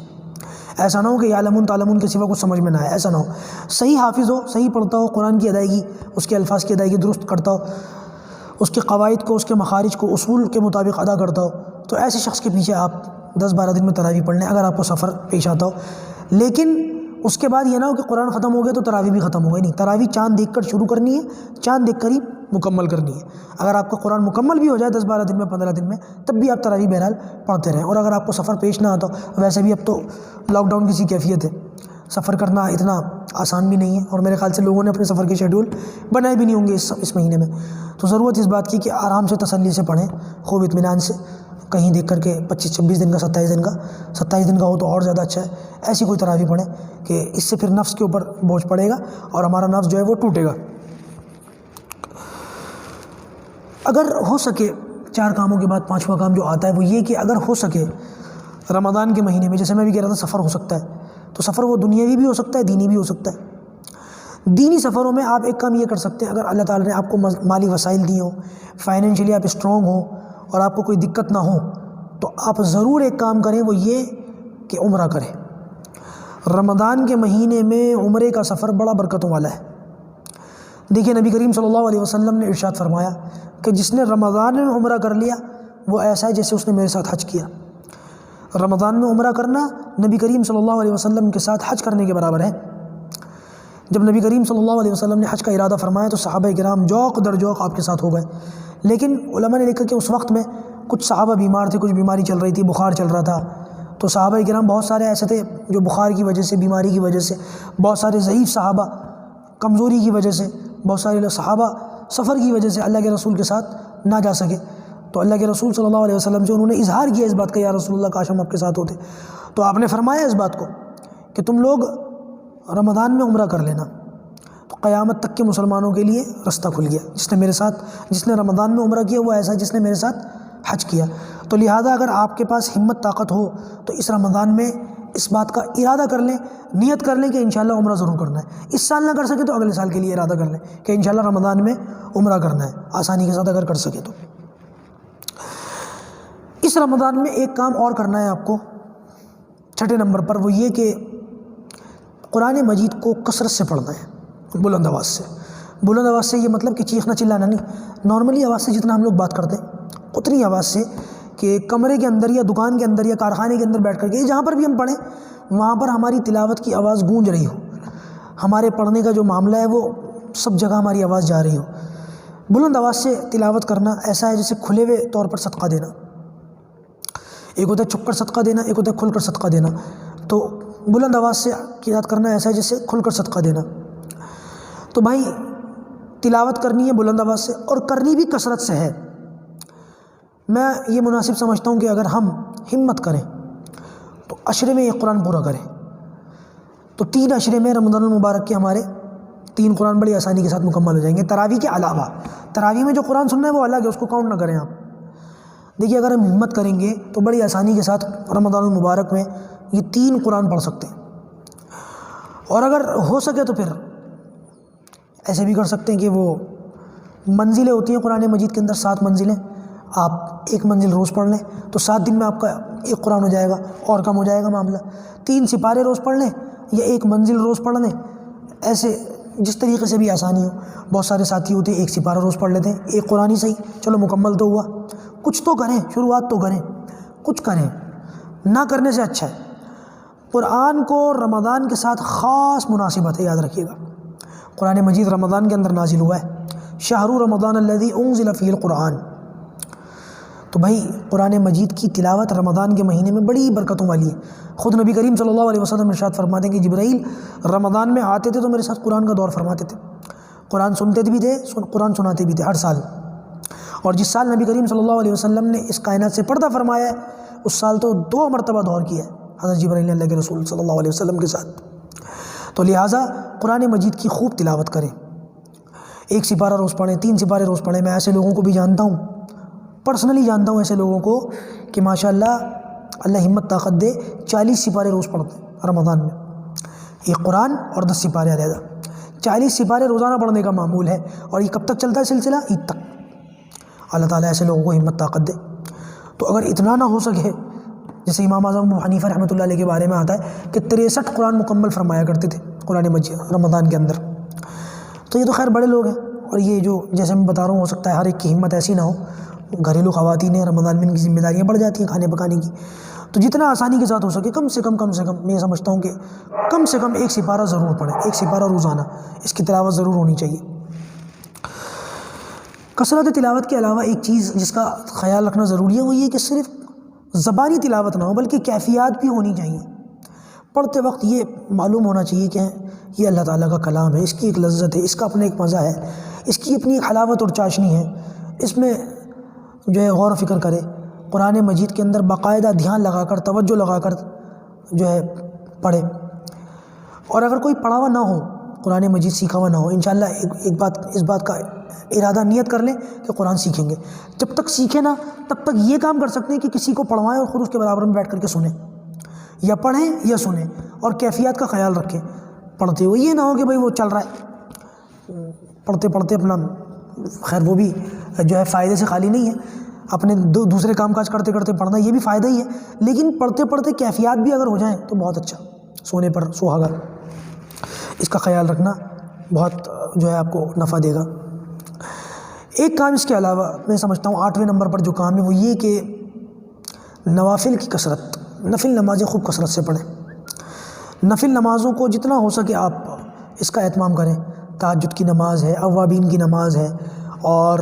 ایسا نہ ہو کہ یعلمون تعلمون کے سوا کچھ سمجھ میں نہ آئے، ایسا نہ ہو۔ صحیح حافظ ہو، صحیح پڑھتا ہو، قرآن کی ادائیگی، اس کے الفاظ کی ادائیگی درست کرتا ہو، اس کے قواعد کو، اس کے مخارج کو اصول کے مطابق ادا کرتا ہو، تو ایسے شخص کے پیچھے آپ 10-12 دن میں تراویح پڑھ لیں اگر آپ کو سفر پیش آتا ہو۔ لیکن اس کے بعد یہ نہ ہو کہ قرآن ختم ہو گیا تو تراویح بھی ختم ہو گئی، نہیں، تراویح چاند دیکھ کر شروع کرنی ہے، چاند دیکھ کر ہی مکمل کرنی ہے۔ اگر آپ کا قرآن مکمل بھی ہو جائے 10-12 دن میں، 15 دن میں، تب بھی آپ تراویح بہرحال پڑھتے رہیں۔ اور اگر آپ کو سفر پیش نہ آتا ہو، ویسے بھی اب تو لاک ڈاؤن کی سی کیفیت ہے، سفر کرنا اتنا آسان بھی نہیں ہے، اور میرے خیال سے لوگوں نے اپنے سفر کے شیڈول بنائے بھی نہیں ہوں گے اس مہینے میں، تو ضرورت اس بات کی کہ آرام سے تسلی سے پڑھیں، خوب اطمینان سے، کہیں دیکھ کر کے 25-26 دن کا، 27 دن کا ہو تو اور زیادہ اچھا ہے۔ ایسی کوئی تراویح پڑھیں کہ اس سے پھر نفس کے اوپر بوجھ پڑے گا اور ہمارا نفس جو ہے وہ ٹوٹے گا۔ اگر ہو سکے 4 کاموں کے بعد 5واں کام جو آتا ہے وہ یہ کہ اگر ہو سکے رمضان کے مہینے میں، جیسے میں بھی کہہ رہا تھا سفر ہو سکتا ہے، تو سفر وہ دنیاوی بھی ہو سکتا ہے، دینی بھی ہو سکتا ہے۔ دینی سفروں میں آپ ایک کام یہ کر سکتے ہیں، اگر اللہ تعالیٰ نے آپ کو مالی وسائل دی ہوں، فائنینشلی آپ اسٹرانگ ہوں اور آپ کو کوئی دقت نہ ہو، تو آپ ضرور ایک کام کریں، وہ یہ کہ عمرہ کریں۔ رمضان کے مہینے میں عمرے کا سفر بڑا برکتوں والا ہے۔ دیکھیے نبی کریم صلی اللہ علیہ وسلم نے ارشاد فرمایا کہ جس نے رمضان میں عمرہ کر لیا وہ ایسا ہے جیسے اس نے میرے ساتھ حج کیا۔ رمضان میں عمرہ کرنا نبی کریم صلی اللہ علیہ وسلم کے ساتھ حج کرنے کے برابر ہے۔ جب نبی کریم صلی اللہ علیہ وسلم نے حج کا ارادہ فرمایا تو صحابہ کرام جوق در جوق آپ کے ساتھ ہو گئے، لیکن علماء نے لکھا کہ اس وقت میں کچھ صحابہ بیمار تھے، کچھ بیماری چل رہی تھی، بخار چل رہا تھا، تو صحابہ کرام بہت سارے ایسے تھے جو بخار کی وجہ سے، بیماری کی وجہ سے، بہت سارے ضعیف صحابہ کمزوری کی وجہ سے بہت سارے صحابہ سفر کی وجہ سے اللہ کے رسول کے ساتھ نہ جا سکے، تو اللہ کے رسول صلی اللہ علیہ وسلم سے انہوں نے اظہار کیا اس بات کا، یا رسول اللہ کاش ہم آپ کے ساتھ ہوتے، تو آپ نے فرمایا اس بات کو کہ تم لوگ رمضان میں عمرہ کر لینا، تو قیامت تک کے مسلمانوں کے لیے رستہ کھل گیا۔ جس نے رمضان میں عمرہ کیا وہ ایسا ہے جس نے میرے ساتھ حج کیا۔ تو لہٰذا اگر آپ کے پاس ہمت طاقت ہو تو اس رمضان میں اس بات کا ارادہ کر لیں، نیت کر لیں کہ انشاءاللہ عمرہ ضرور کرنا ہے۔ اس سال نہ کر سکے تو اگلے سال کے لیے ارادہ کر لیں کہ انشاءاللہ رمضان میں عمرہ کرنا ہے، آسانی کے ساتھ اگر کر سکے تو۔ اس رمضان میں ایک کام اور کرنا ہے آپ کو، چھٹے نمبر پر، وہ یہ کہ قرآن مجید کو کثرت سے پڑھنا ہے، بلند آواز سے۔ بلند آواز سے یہ مطلب کہ چیخنا چلانا نہیں، نارملی آواز سے جتنا ہم لوگ بات کرتے ہیں اتنی آواز سے کہ کمرے کے اندر یا دکان کے اندر یا کارخانے کے اندر بیٹھ کر کے جہاں پر بھی ہم پڑھیں وہاں پر ہماری تلاوت کی آواز گونج رہی ہو، ہمارے پڑھنے کا جو معاملہ ہے وہ سب جگہ ہماری آواز جا رہی ہو۔ بلند آواز سے تلاوت کرنا ایسا ہے جیسے کھلے ہوئے طور پر صدقہ دینا، ایک ہوتا ہے چھپ کر صدقہ دینا، ایک ہوتا ہے کھل کر صدقہ دینا، تو بلند آواز سے قرات کرنا ایسا ہے جیسے کھل کر صدقہ دینا۔ تو بھائی تلاوت کرنی ہے بلند آواز سے، اور کرنی بھی کثرت سے ہے۔ میں یہ مناسب سمجھتا ہوں کہ اگر ہم ہمت کریں تو عشرے میں ایک قرآن پورا کریں، تو 3 عشرے میں رمضان المبارک کے ہمارے 3 قرآن بڑی آسانی کے ساتھ مکمل ہو جائیں گے، تراویح کے علاوہ۔ تراویح میں جو قرآن سننا ہے وہ الگ ہے، اس کو کاؤنٹ نہ کریں آپ۔ دیکھیے اگر ہم ہمت کریں گے تو بڑی آسانی کے ساتھ رمضان المبارک میں یہ 3 قرآن پڑھ سکتے ہیں، اور اگر ہو سکے تو پھر ایسے بھی کر سکتے ہیں کہ وہ منزلیں ہوتی ہیں قرآن مجید کے اندر، 7 منزلیں، آپ 1 منزل روز پڑھ لیں تو 7 دن میں آپ کا 1 قرآن ہو جائے گا، اور کم ہو جائے گا معاملہ۔ 3 سپارے روز پڑھ لیں یا 1 منزل روز پڑھ لیں، ایسے جس طریقے سے بھی آسانی ہو۔ بہت سارے ساتھی ہوتے ہیں 1 سپارہ روز پڑھ لیتے ہیں، 1 قرآن ہی صحیح، چلو مکمل تو ہوا۔ کچھ تو کریں، شروعات تو کریں، کچھ کریں، نہ کرنے سے اچھا ہے۔ قرآن کو رمضان کے ساتھ خاص مناسبت ہے، یاد رکھیے گا۔ قرآن مجید رمضان کے اندر نازل ہوا ہے، شہر رمضان الذی انزل فیہ القرآن۔ تو بھائی قرآن مجید کی تلاوت رمضان کے مہینے میں بڑی برکتوں والی ہے۔ خود نبی کریم صلی اللہ علیہ وسلم ارشاد فرماتے ہیں کہ جبرائیل رمضان میں آتے تھے تو میرے ساتھ قرآن کا دور فرماتے تھے، قرآن سنتے بھی تھے، قرآن سناتے بھی تھے ہر سال۔ اور جس سال نبی کریم صلی اللہ علیہ وسلم نے اس کائنات سے پردہ فرمایا ہے اس سال تو 2 مرتبہ دور کیا ہے حضرت جبرائیل نے اللہ کے رسول صلی اللہ علیہ وسلم کے ساتھ۔ تو لہٰذا قرآن مجید کی خوب تلاوت کریں، 1 سپارہ روز پڑھیں، 3 سپارے روز پڑھیں۔ میں ایسے لوگوں کو بھی جانتا ہوں، پرسنلی جانتا ہوں ایسے لوگوں کو کہ ماشاءاللہ اللہ ہمت طاقت دے 40 سپارے روز پڑھتے ہیں رمضان میں، 1 قرآن اور 10 سپارے علیحدہ، 40 سپارے روزانہ پڑھنے کا معمول ہے۔ اور یہ کب تک چلتا ہے سلسلہ؟ عید تک۔ اللہ تعالیٰ ایسے لوگوں کو ہمت طاقت دے۔ تو اگر اتنا نہ ہو سکے، جیسے امام اعظم ابو حنیفہ رحمۃ اللہ علیہ کے بارے میں آتا ہے کہ 63 قرآن مکمل فرمایا کرتے تھے قرآن مجید رمضان کے اندر، تو یہ تو خیر بڑے لوگ ہیں، اور یہ جو جیسے میں بتا رہا ہوں ہو سکتا ہے ہر ایک کی ہمت ایسی نہ ہو، گھریلو خواتین ہیں، رمضان میں ان کی ذمہ داریاں بڑھ جاتی ہیں کھانے پکانے کی، تو جتنا آسانی کے ساتھ ہو سکے کم سے کم میں یہ سمجھتا ہوں کہ کم سے کم 1 سپارہ ضرور پڑھیں، 1 سپارہ روزانہ، اس کی تلاوت ضرور ہونی چاہیے۔ کثرت تلاوت کے علاوہ ایک چیز جس کا خیال رکھنا ضروری ہے وہ یہ کہ صرف زبانی تلاوت نہ ہو بلکہ کیفیات بھی ہونی چاہیے۔ پڑھتے وقت یہ معلوم ہونا چاہیے کہ یہ اللہ تعالیٰ کا کلام ہے، اس کی ایک لذت ہے، اس کا اپنا ایک مزہ ہے، اس کی اپنی ایک حلاوت اور چاشنی ہے، اس میں جو ہے غور و فکر کرے، قرآن مجید کے اندر باقاعدہ دھیان لگا کر، توجہ لگا کر جو ہے پڑھے۔ اور اگر کوئی پڑھا ہوا نہ ہو، قرآن مجید سیکھا ہوا نہ ہو، انشاءاللہ اس بات کا ارادہ نیت کر لیں کہ قرآن سیکھیں گے۔ جب تک سیکھیں نا تب تک یہ کام کر سکتے ہیں کہ کسی کو پڑھوائیں اور خود اس کے برابر میں بیٹھ کر کے سنیں، یا پڑھیں یا سنیں، اور کیفیات کا خیال رکھیں پڑھتے ہوئے۔ یہ نہ ہو کہ بھائی وہ چل رہا ہے، پڑھتے اپنا، خیر وہ بھی جو ہے فائدے سے خالی نہیں ہے، اپنے دوسرے کام کاج کرتے پڑھنا یہ بھی فائدہ ہی ہے، لیکن پڑھتے کیفیات بھی اگر ہو جائیں تو بہت اچھا، سونے پر سہاگا۔ اس کا خیال رکھنا بہت جو ہے آپ کو نفع دے گا۔ ایک کام اس کے علاوہ میں سمجھتا ہوں 8ویں نمبر پر جو کام ہے وہ یہ کہ نوافل کی کثرت، نفل نمازیں خوب کثرت سے پڑھیں۔ نفل نمازوں کو جتنا ہو سکے آپ اس کا اہتمام کریں۔ تہجد کی نماز ہے، اوابین کی نماز ہے، اور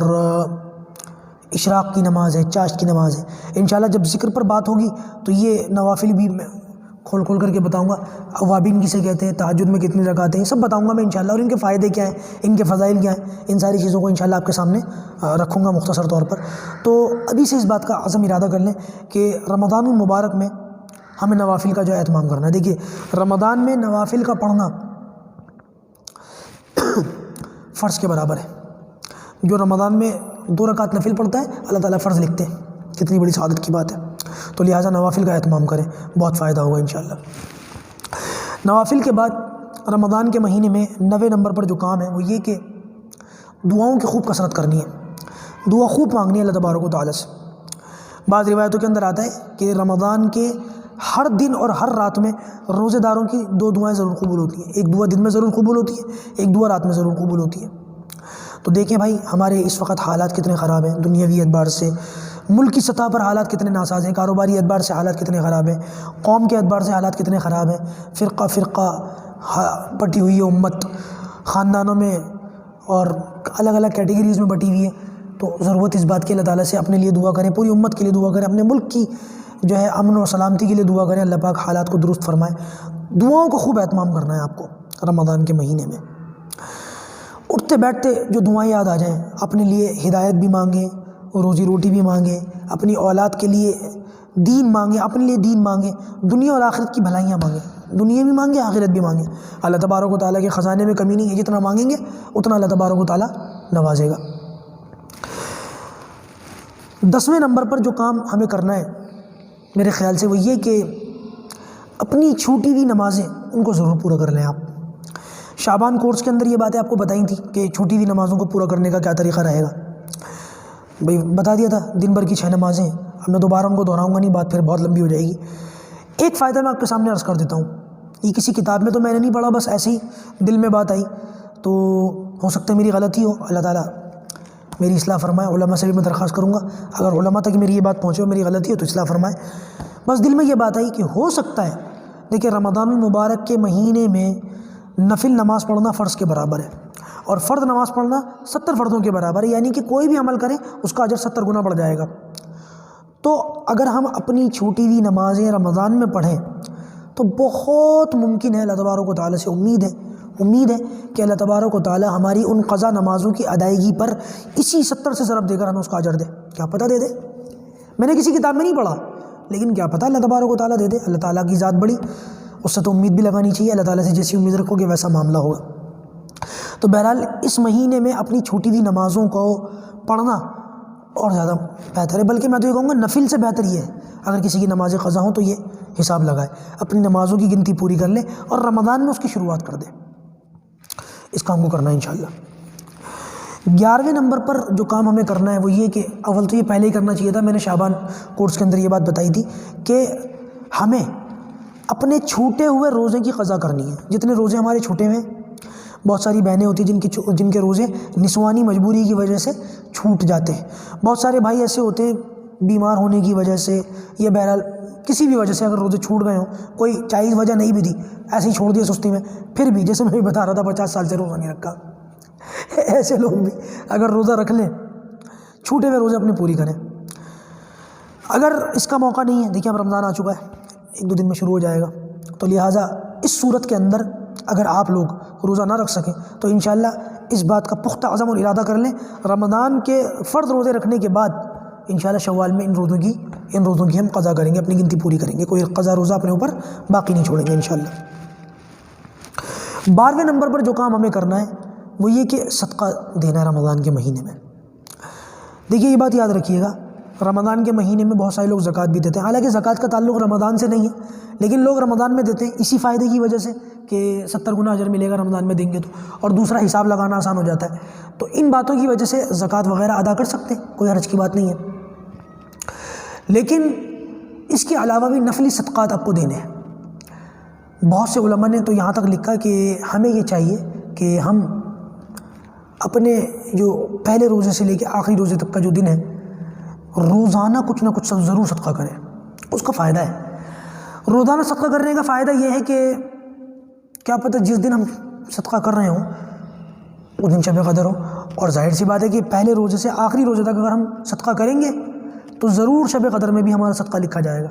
اشراق کی نماز ہے، چاشت کی نماز ہے۔ انشاءاللہ جب ذکر پر بات ہوگی تو یہ نوافل بھی کھول کھول کر کے بتاؤں گا، اوابین کسے کہتے ہیں، تہجد میں کتنی رکعتیں ہیں، سب بتاؤں گا میں انشاءاللہ، اور ان کے فائدے کیا ہیں، ان کے فضائل کیا ہیں، ان ساری چیزوں کو انشاءاللہ آپ کے سامنے رکھوں گا مختصر طور پر۔ تو ابھی سے اس بات کا عزم ارادہ کر لیں کہ رمضان المبارک میں ہمیں نوافل کا جو ہے اہتمام کرنا ہے۔ دیکھیے رمضان میں نوافل کا پڑھنا فرض کے برابر ہے۔ جو رمضان میں 2 رکعت نفل پڑھتا ہے اللہ تعالیٰ فرض لکھتے ہیں، کتنی بڑی سعادت کی بات ہے۔ تو لہٰذا نوافل کا اہتمام کریں، بہت فائدہ ہوگا انشاءاللہ۔ نوافل کے بعد رمضان کے مہینے میں 90 نمبر پر جو کام ہے وہ یہ کہ دعاؤں کی خوب کثرت کرنی ہے، دعا خوب مانگنی ہے اللہ تبارک و تعالیٰ سے۔ بعض روایتوں کے اندر آتا ہے کہ رمضان کے ہر دن اور ہر رات میں روزے داروں کی 2 دعائیں ضرور قبول ہوتی ہیں، ایک دعا دن میں ضرور قبول ہوتی ہے، ایک دعا رات میں ضرور قبول ہوتی ہے۔ تو دیکھیں بھائی ہمارے اس وقت حالات کتنے خراب ہیں، دنیاوی اعتبار سے ملک کی سطح پر حالات کتنے ناساز ہیں، کاروباری اعتبار سے حالات کتنے خراب ہیں، قوم کے اعتبار سے حالات کتنے خراب ہیں، فرقہ فرقہ بٹی ہوئی ہے امت، خاندانوں میں اور الگ الگ کیٹیگریز میں بٹی ہوئی ہے۔ تو ضرورت اس بات کی اللہ تعالیٰ سے اپنے لیے دعا کریں، پوری امت کے لیے دعا کریں، اپنے ملک کی جو ہے امن و سلامتی کے لیے دعا کریں، اللہ پاک حالات کو درست فرمائے۔ دعاؤں کو خوب اہتمام کرنا ہے آپ کو رمضان کے مہینے میں۔ اٹھتے بیٹھتے جو دعائیں یاد آ جائیں، اپنے لیے ہدایت بھی مانگیں، روزی روٹی بھی مانگیں، اپنی اولاد کے لیے دین مانگیں، اپنے لیے دین مانگیں، دنیا اور آخرت کی بھلائیاں مانگیں، دنیا بھی مانگیں آخرت بھی مانگیں۔ اللہ تبارک و تعالیٰ کے خزانے میں کمی نہیں ہے، جتنا مانگیں گے اتنا اللہ تبارک و تعالیٰ نوازے گا۔ 10ویں نمبر پر جو کام ہمیں کرنا ہے میرے خیال سے وہ یہ کہ اپنی چھوٹی ہوئی نمازیں ان کو ضرور پورا کر لیں آپ۔ شعبان کورس کے اندر یہ باتیں آپ کو بتائی تھیں کہ چھوٹی ہوئی نمازوں کو پورا کرنے کا کیا طریقہ رہے گا، بھئی بتا دیا تھا دن بھر کی 6 نمازیں، اب میں دوبارہ ان کو دہراؤں گا نہیں، بات پھر بہت لمبی ہو جائے گی۔ ایک فائدہ میں آپ کے سامنے عرض کر دیتا ہوں، یہ کسی کتاب میں تو میں نے نہیں پڑھا، بس ایسے ہی دل میں بات آئی، تو ہو سکتا ہے میری غلطی ہو، اللہ تعالیٰ میری اصلاح فرمائے۔ علماء سے بھی میں درخواست کروں گا اگر علماء تک میری یہ بات پہنچے اور میری غلطی ہو تو اصلاح فرمائے۔ بس دل میں یہ بات آئی کہ ہو سکتا ہے، دیکھیں رمضان المبارک کے مہینے میں نفل نماز پڑھنا فرض کے برابر ہے، اور فرض نماز پڑھنا 70 فرضوں کے برابر ہے، یعنی کہ کوئی بھی عمل کرے اس کا اجر 70 گنا بڑھ جائے گا۔ تو اگر ہم اپنی چھوٹی ہوئی نمازیں رمضان میں پڑھیں تو بہت ممکن ہے، اللہ تبارک و تعالیٰ سے امید ہے کہ اللہ تبارک و تعالیٰ ہماری ان قضا نمازوں کی ادائیگی پر اسی 70 سے ضرب دے کر ہمیں اس کا اجر دے، کیا پتہ دے دے۔ میں نے کسی کتاب میں نہیں پڑھا، لیکن کیا پتہ اللہ تبارک و تعالیٰ دے دے، اللہ تعالیٰ کی ذات بڑی، اس سے تو امید بھی لگانی چاہیے، اللہ تعالیٰ سے جیسی امید رکھو گے ویسا معاملہ ہوگا۔ تو بہرحال اس مہینے میں اپنی چھوٹی ہوئی نمازوں کو پڑھنا اور زیادہ بہتر ہے، بلکہ میں تو یہ کہوں گا نفل سے بہتر یہ ہے، اگر کسی کی نمازیں قضا ہوں تو یہ حساب لگائے، اپنی نمازوں کی گنتی پوری کر لے اور رمضان میں اس کی شروعات کر دے، اس کام کو کرنا ہے انشاءاللہ۔ 11ویں نمبر پر جو کام ہمیں کرنا ہے وہ یہ کہ اول تو یہ پہلے ہی کرنا چاہیے تھا، میں نے شعبان کورس کے اندر یہ بات بتائی تھی کہ ہمیں اپنے چھوٹے ہوئے روزے کی قضا کرنی ہے۔ جتنے روزے ہمارے چھوٹے ہوئے، بہت ساری بہنیں ہوتی ہیں جن کے روزے نسوانی مجبوری کی وجہ سے چھوٹ جاتے ہیں، بہت سارے بھائی ایسے ہوتے ہیں بیمار ہونے کی وجہ سے یا بہرحال کسی بھی وجہ سے اگر روزے چھوٹ گئے ہوں، کوئی جائز وجہ نہیں بھی تھی، ایسے ہی چھوڑ دیا سستی میں، پھر بھی جیسے میں بھی بتا رہا تھا 50 سال سے روزہ نہیں رکھا، ایسے لوگ بھی اگر روزہ رکھ لیں، چھوٹے ہوئے روزے اپنے پوری کریں۔ اگر اس کا موقع نہیں ہے، دیکھیں اب رمضان آ چکا ہے، 1-2 دن میں شروع ہو جائے گا، تو لہٰذا اس صورت کے اندر اگر آپ لوگ روزہ نہ رکھ سکیں تو انشاءاللہ اس بات کا پختہ عزم اور ارادہ کر لیں، رمضان کے فرض روزے رکھنے کے بعد انشاءاللہ شوال میں ان روزوں کی ہم قضا کریں گے، اپنی گنتی پوری کریں گے، کوئی قضا روزہ اپنے اوپر باقی نہیں چھوڑیں گے انشاءاللہ۔ 12ویں نمبر پر جو کام ہمیں کرنا ہے وہ یہ کہ صدقہ دینا ہے رمضان کے مہینے میں۔ دیکھیے یہ بات یاد رکھیے گا، رمضان کے مہینے میں بہت سارے لوگ زکوٰۃ بھی دیتے ہیں، حالانکہ زکوٰۃ کا تعلق رمضان سے نہیں ہے، لیکن لوگ رمضان میں دیتے ہیں اسی فائدے کی وجہ سے کہ 70 گنا اجر ملے گا رمضان میں دیں گے تو، اور دوسرا حساب لگانا آسان ہو جاتا ہے، تو ان باتوں کی وجہ سے زکوٰۃ وغیرہ ادا کر سکتے ہیں، کوئی حرج کی بات نہیں ہے۔ لیکن اس کے علاوہ بھی نفلی صدقات آپ کو دینے ہیں۔ بہت سے علماء نے تو یہاں تک لکھا کہ ہمیں یہ چاہیے کہ ہم اپنے جو پہلے روزے سے لے کے آخری روزے تک کا جو دن ہے روزانہ کچھ نہ کچھ ضرور صدقہ کریں، اس کا فائدہ ہے۔ روزانہ صدقہ کرنے کا فائدہ یہ ہے کہ کیا پتہ جس دن ہم صدقہ کر رہے ہوں اس دن شب قدر ہو، اور ظاہر سی بات ہے کہ پہلے روزے سے آخری روزے تک اگر ہم صدقہ کریں گے تو ضرور شب قدر میں بھی ہمارا صدقہ لکھا جائے گا،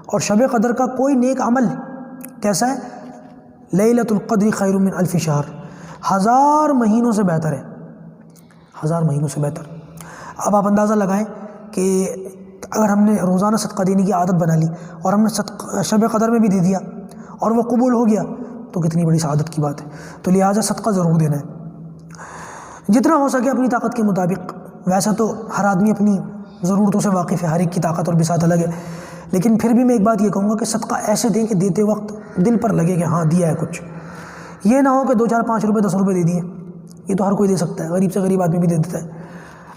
اور شب قدر کا کوئی نیک عمل کیسا ہے؟ لیلۃ القدر خیر من الف شہر، 1000 مہینوں سے بہتر ہے، 1000 مہینوں سے بہتر۔ اب آپ اندازہ لگائیں کہ اگر ہم نے روزانہ صدقہ دینے کی عادت بنا لی اور ہم نے شب قدر میں بھی دے دیا اور وہ قبول ہو گیا تو کتنی بڑی سعادت کی بات ہے۔ تو لہٰذا صدقہ ضرور دینا ہے جتنا ہو سکے اپنی طاقت کے مطابق۔ ویسا تو ہر آدمی اپنی ضرورتوں سے واقف ہے، ہر ایک کی طاقت اور بساط الگ ہے، لیکن پھر بھی میں ایک بات یہ کہوں گا کہ صدقہ ایسے دیں کہ دیتے وقت دل پر لگے کہ ہاں دیا ہے کچھ۔ یہ نہ ہو کہ 2 4 5 روپے 10 روپے دے دیے، یہ تو ہر کوئی دے سکتا ہے، غریب سے غریب آدمی بھی دے دیتا ہے۔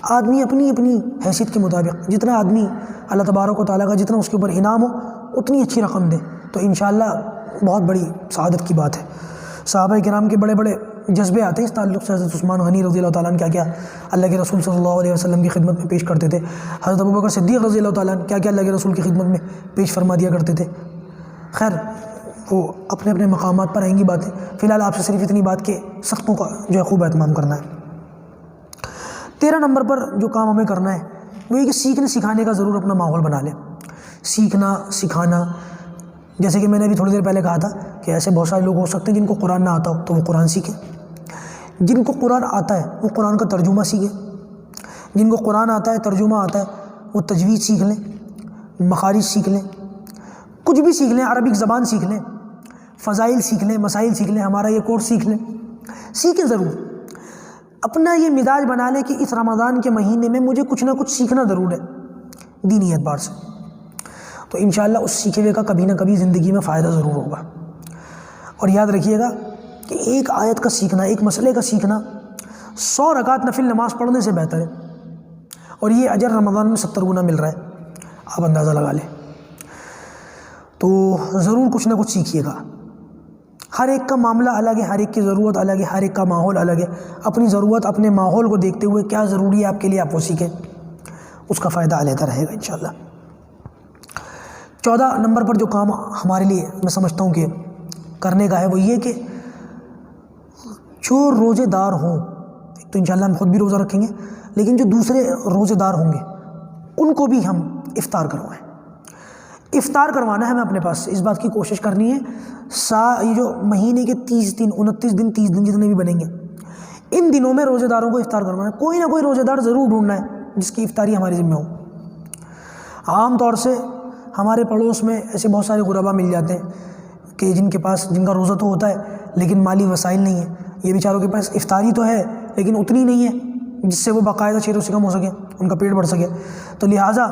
آدمی اپنی اپنی حیثیت کے مطابق جتنا آدمی اللہ تبارک و تعالیٰ کا جتنا اس کے اوپر انعام ہو اتنی اچھی رقم دے تو انشاءاللہ بہت بڑی سعادت کی بات ہے۔ صحابہ کرام کے بڑے بڑے جذبے آتے ہیں اس تعلق سے۔ حضرت عثمان غنی رضی اللہ تعالیٰ عنہ کیا کیا اللہ کے رسول صلی اللہ علیہ وسلم کی خدمت میں پیش کرتے تھے، حضرت ابوبکر صدیق رضی اللہ تعالیٰ عنہ کیا کیا اللہ کے رسول کی خدمت میں پیش فرما دیا کرتے تھے۔ خیر وہ اپنے اپنے مقامات پر آئیں گی باتیں، فی الحال آپ سے صرف اتنی بات کہ صدقوں کا جو ہے خوب اہتمام کرنا ہے۔ 13 نمبر پر جو کام ہمیں کرنا ہے وہ یہ کہ سیکھنے سکھانے کا ضرور اپنا ماحول بنا لیں۔ سیکھنا سکھانا، جیسے کہ میں نے ابھی تھوڑی دیر پہلے کہا تھا کہ ایسے بہت سارے لوگ ہو سکتے ہیں جن کو قرآن نہ آتا ہو تو وہ قرآن سیکھیں، جن کو قرآن آتا ہے وہ قرآن کا ترجمہ سیکھیں، جن کو قرآن آتا ہے ترجمہ آتا ہے وہ تجوید سیکھ لیں، مخارج سیکھ لیں، کچھ بھی سیکھ لیں، عربک زبان سیکھ لیں، فضائل سیکھ لیں، مسائل سیکھ لیں، ہمارا یہ کورس سیکھ لیں، سیکھیں ضرور۔ اپنا یہ مزاج بنا لیں کہ اس رمضان کے مہینے میں مجھے کچھ نہ کچھ سیکھنا ضرور ہے دینی اعتبار سے، تو انشاءاللہ اس سیکھے ہوئے کا کبھی نہ کبھی زندگی میں فائدہ ضرور ہوگا۔ اور یاد رکھیے گا کہ ایک آیت کا سیکھنا، ایک مسئلے کا سیکھنا 100 رکعت نفل نماز پڑھنے سے بہتر ہے، اور یہ اجر رمضان میں 70 گنا مل رہا ہے، آپ اندازہ لگا لیں۔ تو ضرور کچھ نہ کچھ سیکھیے گا۔ ہر ایک کا معاملہ الگ ہے، ہر ایک کی ضرورت الگ ہے، ہر ایک کا ماحول الگ ہے۔ اپنی ضرورت اپنے ماحول کو دیکھتے ہوئے کیا ضروری ہے آپ کے لیے آپ وہ سیکھیں، اس کا فائدہ علیحدہ رہے گا انشاءاللہ۔ 14 نمبر پر جو کام ہمارے لیے میں سمجھتا ہوں کہ کرنے کا ہے وہ یہ کہ جو روزے دار ہوں، تو انشاءاللہ ہم خود بھی روزہ رکھیں گے، لیکن جو دوسرے روزے دار ہوں گے ان کو بھی ہم افطار کروائیں۔ افطار کروانا ہے ہمیں اپنے پاس سے، اس بات کی کوشش کرنی ہے یہ جو مہینے کے 30 دن 29 دن 30 دن جتنے بھی بنیں گے ان دنوں میں روزے داروں کو افطار کروانا ہے۔ کوئی نہ کوئی روزے دار ضرور ڈھونڈنا ہے جس کی افطاری ہمارے ذمہ ہو۔ عام طور سے ہمارے پڑوس میں ایسے بہت سارے غربا مل جاتے ہیں کہ جن کا روزہ تو ہوتا ہے لیکن مالی وسائل نہیں ہے، یہ بیچاروں کے پاس افطاری تو ہے لیکن اتنی نہیں ہے جس سے وہ باقاعدہ شیر و شکم ہو سکے، ان کا پیٹ بڑھ سکے۔ تو لہٰذا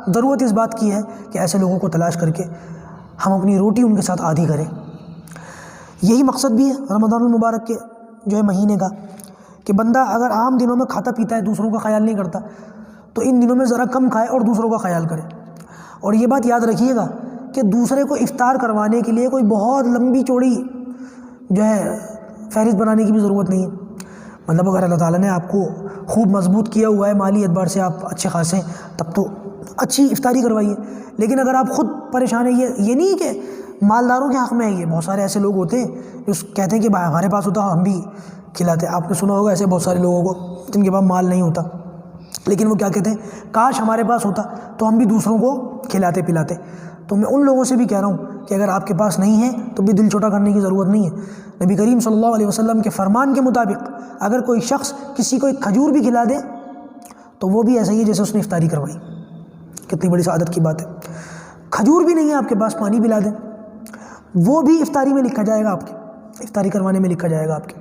ضرورت اس بات کی ہے کہ ایسے لوگوں کو تلاش کر کے ہم اپنی روٹی ان کے ساتھ آدھی کریں۔ یہی مقصد بھی ہے رمضان المبارک کے جو ہے مہینے کا، کہ بندہ اگر عام دنوں میں کھاتا پیتا ہے دوسروں کا خیال نہیں کرتا تو ان دنوں میں ذرا کم کھائے اور دوسروں کا خیال کرے۔ اور یہ بات یاد رکھیے گا کہ دوسرے کو افطار کروانے کے لیے کوئی بہت لمبی چوڑی جو ہے فہرست بنانے کی بھی ضرورت نہیں ہے۔ مطلب اگر اللہ تعالیٰ نے آپ کو خوب مضبوط کیا ہوا ہے، مالی اعتبار سے آپ اچھے خاصے ہیں، تب تو اچھی افطاری کروائیے۔ لیکن اگر آپ خود پریشان ہیں، یہ نہیں کہ مالداروں کے حق میں ہے، یہ بہت سارے ایسے لوگ ہوتے ہیں جو کہتے ہیں کہ بھائی ہمارے پاس ہوتا ہم بھی کھلاتے۔ آپ نے سنا ہوگا ایسے بہت سارے لوگوں کو جن کے پاس مال نہیں ہوتا لیکن وہ کیا کہتے ہیں، کاش ہمارے پاس ہوتا تو ہم بھی دوسروں کو کھلاتے پلاتے۔ تو میں ان لوگوں سے بھی کہہ رہا ہوں کہ اگر آپ کے پاس نہیں ہے تو بھی دل چھوٹا کرنے کی ضرورت نہیں ہے۔ نبی کریم صلی اللہ علیہ وسلم کے فرمان کے مطابق اگر کوئی شخص کسی کو ایک کھجور بھی کھلا دے تو وہ بھی ایسا ہی ہے جیسے اس نے افطاری کروائی۔ کتنی بڑی سعادت کی بات ہے۔ کھجور بھی نہیں ہے آپ کے پاس، پانی پلا دیں، وہ بھی افطاری میں لکھا جائے گا، آپ کے افطاری کروانے میں لکھا جائے گا آپ کے۔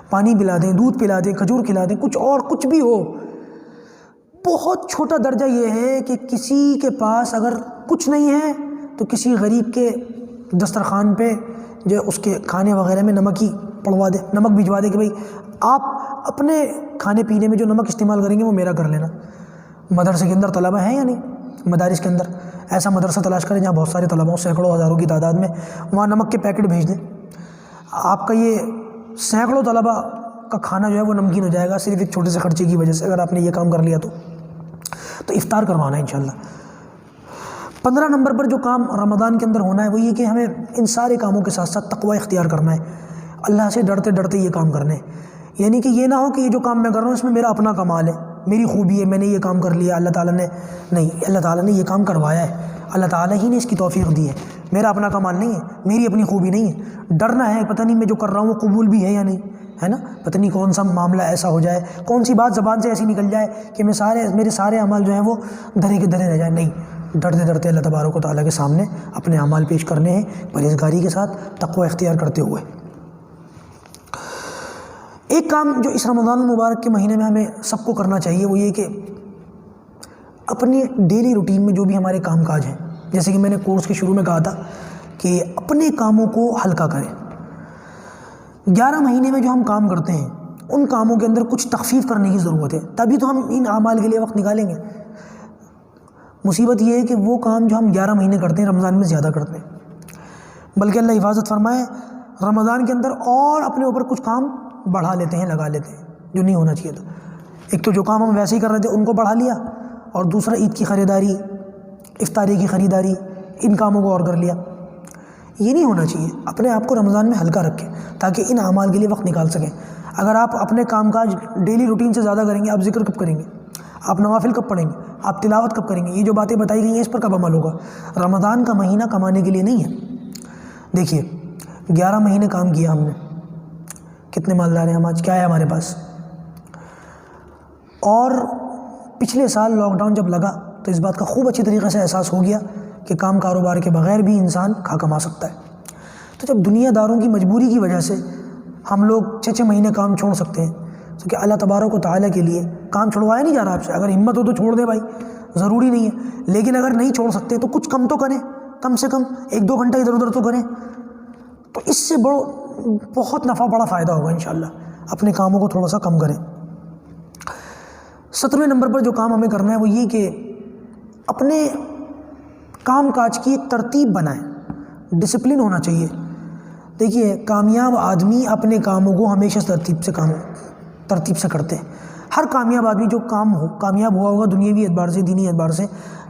پانی پلا دیں، دودھ پلا دیں، کھجور کھلا دیں، کچھ اور کچھ بھی ہو۔ بہت چھوٹا درجہ یہ ہے کہ کسی کے پاس اگر کچھ نہیں ہے تو کسی غریب کے دسترخوان پہ جو اس کے کھانے وغیرہ میں نمک ہی پڑوا دے، نمک بھجوا دے کہ بھائی آپ اپنے کھانے پینے میں جو نمک استعمال کریں گے وہ میرا کر لینا۔ مدرسے کے اندر طلبہ ہیں یا نہیں؟ مدارس کے اندر ایسا مدرسہ تلاش کریں جہاں بہت سارے طلبہ ہوں، سینکڑوں ہزاروں کی تعداد میں، وہاں نمک کے پیکٹ بھیج دیں۔ آپ کا یہ سینکڑوں طلبہ کا کھانا جو ہے وہ نمکین ہو جائے گا صرف ایک چھوٹے سے خرچے کی وجہ سے، اگر آپ نے یہ کام کر لیا تو افطار کروانا ہے انشاءاللہ۔ 15 نمبر پر جو کام رمضان کے اندر ہونا ہے وہ یہ کہ ہمیں ان سارے کاموں کے ساتھ ساتھ تقوی اختیار کرنا ہے، اللہ سے ڈرتے ڈرتے یہ کام کرنے ہیں۔ یعنی کہ یہ نہ ہو کہ یہ جو کام میں کر رہا ہوں اس میں میرا اپنا کمال ہے، میری خوبی ہے، میں نے یہ کام کر لیا، اللہ تعالیٰ نے نہیں، اللہ تعالیٰ نے یہ کام کروایا ہے، اللہ تعالیٰ ہی نے اس کی توفیق دی ہے۔ میرا اپنا کمال نہیں ہے، میری اپنی خوبی نہیں ہے، ڈرنا ہے پتہ نہیں میں جو کر رہا ہوں وہ قبول بھی ہے یا نہیں، ہے نا، پتہ نہیں کون سا معاملہ ایسا ہو جائے، کون سی بات زبان سے ایسی نکل جائے کہ میرے سارے اعمال جو ہیں وہ دھرے کے دھرے رہ جائیں۔ نہیں، ڈرتے ڈرتے اللہ تبارک و تعالیٰ کے سامنے اپنے اعمال پیش کرنے ہیں، پرہیزگاری کے ساتھ، تقوی اختیار کرتے ہوئے۔ ایک کام جو اس رمضان المبارک کے مہینے میں ہمیں سب کو کرنا چاہیے وہ یہ کہ اپنی ڈیلی روٹین میں جو بھی ہمارے کام کاج ہیں، جیسے کہ میں نے کورس کے شروع میں کہا تھا کہ اپنے کاموں کو ہلکا کریں۔ 11 مہینے میں جو ہم کام کرتے ہیں ان کاموں کے اندر کچھ تخفیف کرنے کی ضرورت ہے، تبھی تو ہم ان اعمال کے لیے وقت نکالیں گے۔ مصیبت یہ ہے کہ وہ کام جو ہم 11 مہینے کرتے ہیں رمضان میں زیادہ کرتے ہیں، بلکہ اللہ حفاظت فرمائے رمضان کے اندر اور اپنے اوپر کچھ کام بڑھا لیتے ہیں، لگا لیتے ہیں جو نہیں ہونا چاہیے تھا۔ ایک تو جو کام ہم ویسے ہی کر رہے تھے ان کو بڑھا لیا، اور دوسرا عید کی خریداری، افطاری کی خریداری، ان کاموں کو اور کر لیا۔ یہ نہیں ہونا چاہیے۔ اپنے آپ کو رمضان میں ہلکا رکھیں تاکہ ان اعمال کے لیے وقت نکال سکیں۔ اگر آپ اپنے کام کاج ڈیلی روٹین سے زیادہ کریں گے، آپ ذکر کب کریں گے؟ آپ نوافل کب پڑھیں گے؟ آپ تلاوت کب کریں گے؟ یہ جو باتیں بتائی گئی ہیں اس پر کب عمل ہوگا؟ رمضان کا مہینہ کمانے کے لیے نہیں ہے۔ دیکھیے 11 مہینے کام کیا ہم نے، کتنے مالدار ہیں ہم آج، کیا ہے ہمارے پاس؟ اور پچھلے سال لاک ڈاؤن جب لگا تو اس بات کا خوب اچھی طریقے سے احساس ہو گیا کہ کام کاروبار کے بغیر بھی انسان کما سکتا ہے۔ تو جب دنیا داروں کی مجبوری کی وجہ سے ہم لوگ 6 مہینے کام چھوڑ سکتے ہیں، تو کہ اللہ تبارک و تعالیٰ کے لیے کام چھوڑوایا نہیں جا رہا آپ سے، اگر ہمت ہو تو چھوڑ دے بھائی، ضروری نہیں ہے، لیکن اگر نہیں چھوڑ سکتے تو کچھ کم تو کریں، کم سے کم 1-2 گھنٹہ ادھر ادھر تو کریں، تو اس سے بہت نفع، بڑا فائدہ ہوگا انشاءاللہ۔ اپنے کاموں کو تھوڑا سا کم کریں۔ 17ویں نمبر پر جو کام ہمیں کرنا ہے وہ یہ کہ اپنے کام کاج کی ایک ترتیب بنائیں، ڈسپلن ہونا چاہیے۔ دیکھیے کامیاب آدمی اپنے کاموں کو ہمیشہ ترتیب سے کرتے ہیں۔ ہر کامیاب آدمی جو کامیاب ہوا ہوگا دنیاوی اعتبار سے، دینی اعتبار سے،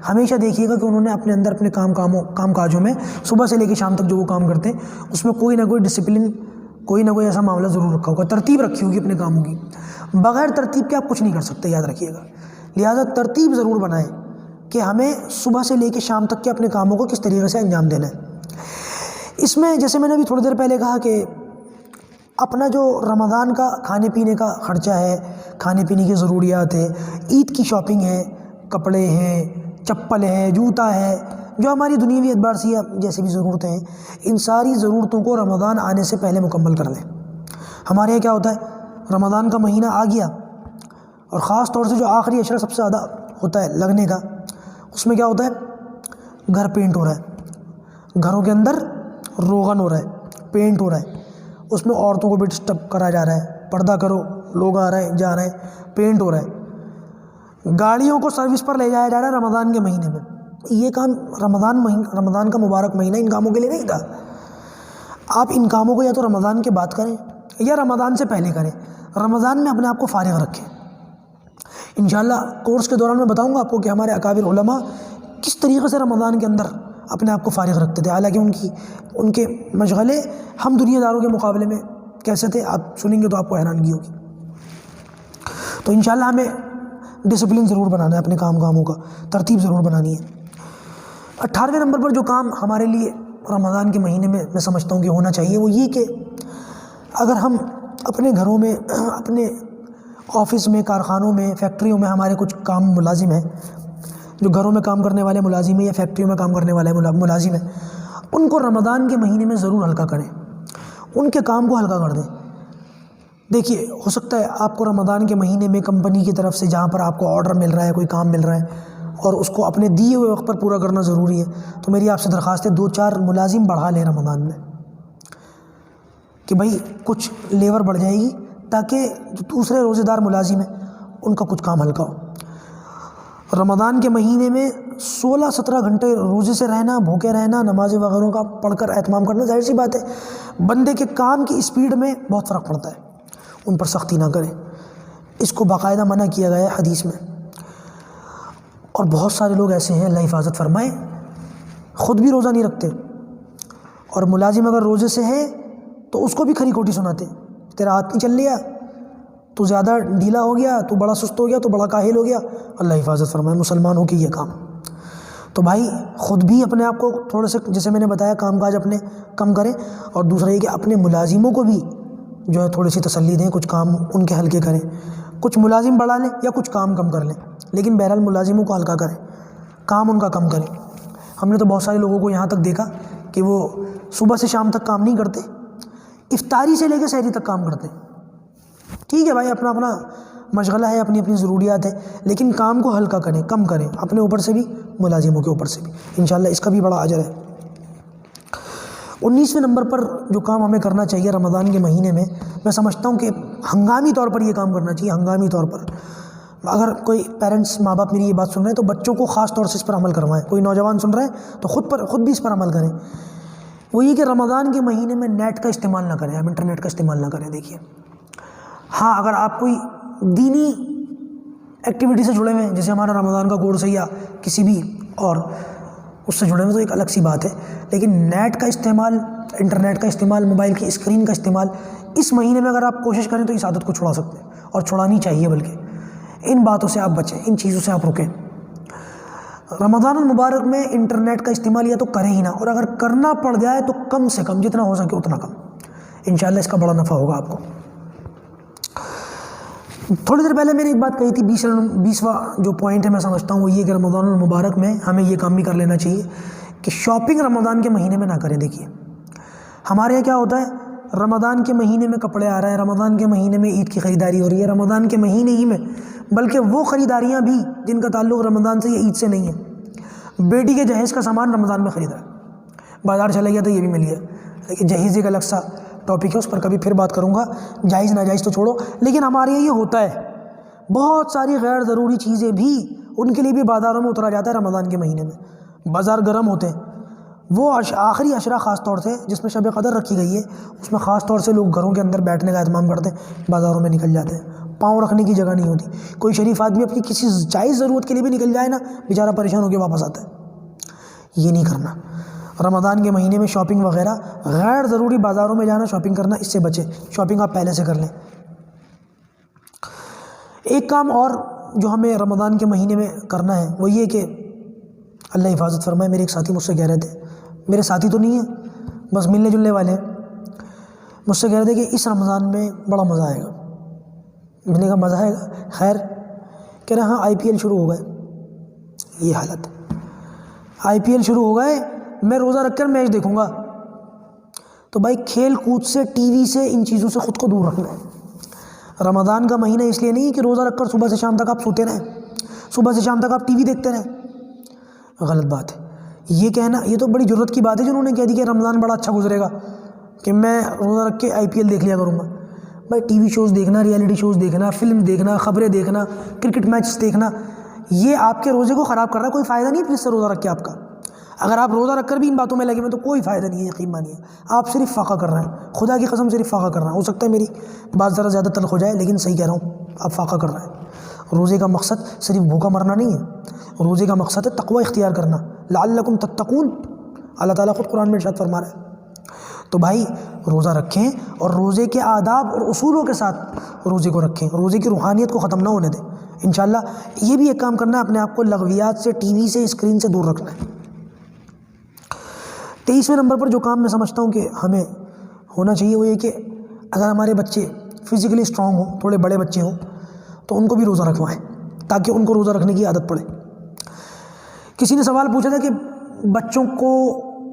ہمیشہ دیکھیے گا کہ انہوں نے اپنے اندر اپنے کام کاجوں میں صبح سے لے کے شام تک جو وہ کام کرتے ہیں اس میں کوئی نہ کوئی ڈسپلن، کوئی نہ کوئی ایسا معاملہ ضرور رکھا ہوگا، ترتیب رکھی ہوگی اپنے کاموں کی۔ بغیر ترتیب کے آپ کچھ نہیں کر سکتے، یاد رکھیے گا۔ لہٰذا ترتیب ضرور بنائیں کہ ہمیں صبح سے لے کے شام تک کے اپنے کاموں کو کس طریقے سے انجام دینا ہے۔ اس میں جیسے میں نے ابھی تھوڑی دیر پہلے کہا کہ اپنا جو رمضان کا کھانے پینے کا خرچہ ہے، کھانے پینے کی ضروریات ہے، عید کی شاپنگ ہے، کپڑے ہیں، چپل ہے، جوتا ہے، جو ہماری دنیاوی اعتبار سے جیسے بھی ضرورتیں ہیں، ان ساری ضرورتوں کو رمضان آنے سے پہلے مکمل کر لیں۔ ہمارے یہاں کیا ہوتا ہے، رمضان کا مہینہ آ گیا اور خاص طور سے جو آخری عشرہ سب سے زیادہ ہوتا ہے لگنے کا، اس میں کیا ہوتا ہے، گھر پینٹ ہو رہا ہے، گھروں کے اندر روغن ہو رہا ہے، پینٹ ہو رہا ہے، اس میں عورتوں کو بھی ڈسٹرب کرا جا رہا ہے، پردہ کرو، لوگ آ رہے ہیں جا رہے ہیں، پینٹ ہو رہا ہے، گاڑیوں کو سروس پر لے جایا جا رہا ہے رمضان کے مہینے میں۔ یہ کام رمضان کا مبارک مہینہ ان کاموں کے لیے نہیں تھا۔ آپ ان کاموں کو یا تو رمضان کے بعد کریں یا رمضان سے پہلے کریں، رمضان میں اپنے آپ کو فارغ رکھیں۔ انشاءاللہ کورس کے دوران میں بتاؤں گا آپ کو کہ ہمارے اکابر علماء کس طریقے سے رمضان کے اندر اپنے آپ کو فارغ رکھتے تھے، حالانکہ ان کے مشغلے ہم دنیا داروں کے مقابلے میں کیسے تھے، آپ سنیں گے تو آپ کو حیرانگی ہوگی۔ تو انشاءاللہ ہمیں ڈسپلن ضرور بنانا ہے، اپنے کاموں کا ترتیب ضرور بنانی ہے۔ 18ویں نمبر پر جو کام ہمارے لیے رمضان کے مہینے میں سمجھتا ہوں کہ ہونا چاہیے وہ یہ کہ اگر ہم اپنے گھروں میں، اپنے آفس میں، کارخانوں میں، فیکٹریوں میں ہمارے کچھ کام ملازم ہیں، جو گھروں میں کام کرنے والے ملازم ہیں یا فیکٹریوں میں کام کرنے والے ملازم ہیں، ان کو رمضان کے مہینے میں ضرور ہلکا کریں، ان کے کام کو ہلکا کر دیں۔ دیکھیے ہو سکتا ہے آپ کو رمضان کے مہینے میں کمپنی کی طرف سے جہاں پر آپ کو آرڈر مل رہا ہے، کوئی کام مل رہا ہے اور اس کو اپنے دیے ہوئے وقت پر پورا کرنا ضروری ہے، تو میری آپ سے درخواست ہے 2-4 ملازم بڑھا لیں رمضان میں، کہ بھائی کچھ لیبر بڑھ جائے گی تاکہ جو دوسرے روزے دار ملازم ہیں ان کا کچھ کام ہلکا ہو۔ رمضان کے مہینے میں 16-17 گھنٹے روزے سے رہنا، بھوکے رہنا، نمازیں وغیرہ کا پڑھ کر اہتمام کرنا، ظاہر سی بات ہے بندے کے کام کی اسپیڈ میں بہت فرق پڑتا ہے، ان پر سختی نہ کریں، اس کو باقاعدہ منع کیا گیا ہے حدیث میں۔ اور بہت سارے لوگ ایسے ہیں اللہ حفاظت فرمائے خود بھی روزہ نہیں رکھتے، اور ملازم اگر روزے سے ہے تو اس کو بھی کھری کھوٹی سناتے، تیرا ہاتھ نہیں چل لیا، تو زیادہ ڈھیلا ہو گیا، تو بڑا سست ہو گیا، تو بڑا کاہل ہو گیا۔ اللہ حفاظت فرمائے مسلمانوں کی یہ کام۔ تو بھائی خود بھی اپنے آپ کو تھوڑے سے جیسے میں نے بتایا کام کاج اپنے کم کریں، اور دوسرا یہ کہ اپنے ملازموں کو بھی جو ہے تھوڑی سی تسلی دیں، کچھ کام ان کے ہلکے کریں، کچھ ملازم بڑھا لیں یا کچھ کام کم کر لیں، لیکن بہرحال ملازموں کو ہلکا کریں، کام ان کا کم کریں۔ ہم نے تو بہت سارے لوگوں کو یہاں تک دیکھا کہ وہ صبح سے شام تک کام نہیں کرتے، افطاری سے لے کے سحری تک کام کرتے۔ ٹھیک ہے بھائی، اپنا اپنا مشغلہ ہے، اپنی اپنی ضروریات ہے، لیکن کام کو ہلکا کریں، کم کریں، اپنے اوپر سے بھی ملازموں کے اوپر سے بھی، انشاءاللہ اس کا بھی بڑا اجر ہے۔ 19ویں نمبر پر جو کام ہمیں کرنا چاہیے رمضان کے مہینے میں، میں سمجھتا ہوں کہ ہنگامی طور پر یہ کام کرنا چاہیے، ہنگامی طور پر۔ اگر کوئی پیرنٹس، ماں باپ میری یہ بات سن رہے ہیں تو بچوں کو خاص طور سے اس پر عمل کروائیں۔ کوئی نوجوان سن رہے ہیں تو خود بھی اس پر عمل کریں۔ وہ یہ کہ رمضان کے مہینے میں نیٹ کا استعمال نہ کریں، آپ انٹرنیٹ کا استعمال نہ کریں۔ دیکھیے ہاں، اگر آپ کوئی دینی ایکٹیویٹی سے جڑے ہوئے ہیں، جیسے ہمارا رمضان کا کورس ہے یا کسی بھی اور اس سے جڑے ہوئے، تو ایک الگ سی بات ہے، لیکن نیٹ کا استعمال، انٹرنیٹ کا استعمال، موبائل کی اسکرین کا استعمال اس مہینے میں اگر آپ کوشش کریں تو اس عادت کو چھڑا سکتے ہیں، اور چھڑانی چاہیے۔ بلکہ ان باتوں سے آپ بچیں، ان چیزوں سے آپ رکیں۔ رمضان المبارک میں انٹرنیٹ کا استعمال یا تو کریں ہی نہ، اور اگر کرنا پڑ جائے تو کم سے کم، جتنا ہو سکے اتنا کم، انشاءاللہ اس کا بڑا نفع ہوگا آپ کو۔ تھوڑی دیر پہلے میں نے ایک بات کہی تھی، 20واں جو پوائنٹ ہے میں سمجھتا ہوں وہ یہ کہ رمضان المبارک میں ہمیں یہ کام بھی کر لینا چاہیے کہ شاپنگ رمضان کے مہینے میں نہ کریں۔ دیکھیے ہمارے یہاں کیا ہوتا ہے، رمضان کے مہینے میں کپڑے آ رہے ہیں، رمضان کے مہینے میں عید کی خریداری ہو رہی ہے، رمضان کے مہینے ہی میں، بلکہ وہ خریداریاں بھی جن کا تعلق رمضان سے یا عید سے نہیں ہے۔ بیٹی کے جہیز کا سامان رمضان میں خریدا ہے، بازار چلا گیا تو یہ بھی مل گیا، لیکن جہیز ایک الگ سا ٹاپک ہے، اس پر کبھی پھر بات کروں گا، جائز ناجائز تو چھوڑو۔ لیکن ہمارے یہاں یہ ہوتا ہے، بہت ساری غیر ضروری چیزیں بھی ان کے لیے بھی بازاروں میں اترا جاتا ہے رمضان کے مہینے میں، بازار گرم ہوتے ہیں۔ وہ آخری عشرہ خاص طور سے جس میں شب قدر رکھی گئی ہے، اس میں خاص طور سے لوگ گھروں کے اندر بیٹھنے کا اہتمام کرتے ہیں، بازاروں میں نکل جاتے ہیں، پاؤں رکھنے کی جگہ نہیں ہوتی۔ کوئی شریف آدمی اپنی کسی جائز ضرورت کے لیے بھی نکل جائے نا، بیچارہ پریشان ہو کے واپس آتا ہے۔ یہ نہیں کرنا۔ رمضان کے مہینے میں شاپنگ وغیرہ غیر ضروری بازاروں میں جانا، شاپنگ کرنا، اس سے بچیں، شاپنگ آپ پہلے سے کر لیں۔ ایک کام اور جو ہمیں رمضان کے مہینے میں کرنا ہے وہ یہ کہ اللہ حفاظت فرمائے، میرے ایک ساتھی مجھ سے کہہ رہے تھے، میرے ساتھی تو نہیں ہیں، بس ملنے جلنے والے ہیں، مجھ سے کہہ رہے تھے کہ اس رمضان میں بڑا مزہ آئے گا۔ میں نے کہا مزہ آئے گا؟ خیر، کہہ رہے ہاں IPL شروع ہو گئے۔ یہ حالت، IPL شروع ہو گئے، میں روزہ رکھ کر میچ دیکھوں گا۔ تو بھائی کھیل کود سے، ٹی وی سے، ان چیزوں سے خود کو دور رکھنا ہے۔ رمضان کا مہینہ اس لیے نہیں کہ روزہ رکھ کر صبح سے شام تک آپ سوتے رہیں، صبح سے شام تک آپ ٹی وی دیکھتے رہیں، غلط بات ہے۔ یہ کہنا، یہ تو بڑی جرت کی بات ہے جنہوں نے کہہ دی کہ رمضان بڑا اچھا گزرے گا کہ میں روزہ رکھ کے IPL دیکھ لیا کروں گا۔ بھائی ٹی وی شوز دیکھنا، ریئلٹی شوز دیکھنا، فلم دیکھنا، خبریں دیکھنا، کرکٹ میچز دیکھنا، یہ آپ کے روزے کو خراب کر رہا ہے، کوئی فائدہ نہیں ہے جس سے روزہ رکھ کے آپ کا۔ اگر آپ روزہ رکھ کر بھی ان باتوں میں لگے ہوئے تو کوئی فائدہ نہیں ہے، یقین مانیے، آپ صرف فاقہ کر رہے ہیں، خدا کی قسم صرف فاقہ کر رہے ہیں۔ ہو سکتا ہے میری بات ذرا زیادہ تلخ ہو جائے، لیکن صحیح کہہ رہا ہوں، آپ فاقہ کر رہے ہیں۔ روزے کا مقصد صرف بھوکا مرنا نہیں ہے، روزے کا مقصد ہے تقوی اختیار کرنا، لعلکم تتقون، اللہ تعالیٰ خود قرآن میں ارشاد فرما رہا ہے۔ تو بھائی روزہ رکھیں اور روزے کے آداب اور اصولوں کے ساتھ روزے کو رکھیں، روزے کی روحانیت کو ختم نہ ہونے دیں۔ انشاءاللہ یہ بھی ایک کام کرنا ہے، اپنے آپ کو لغویات سے، ٹی وی سے، اسکرین سے دور رکھنا ہے۔ 23ویں نمبر پر جو کام میں سمجھتا ہوں کہ ہمیں ہونا چاہیے وہ یہ کہ اگر ہمارے بچے فزیکلی اسٹرانگ ہوں، تھوڑے بڑے بچے ہوں، تو ان کو بھی روزہ رکھوائیں تاکہ ان کو روزہ رکھنے کی عادت پڑے۔ کسی نے سوال پوچھا تھا کہ بچوں کو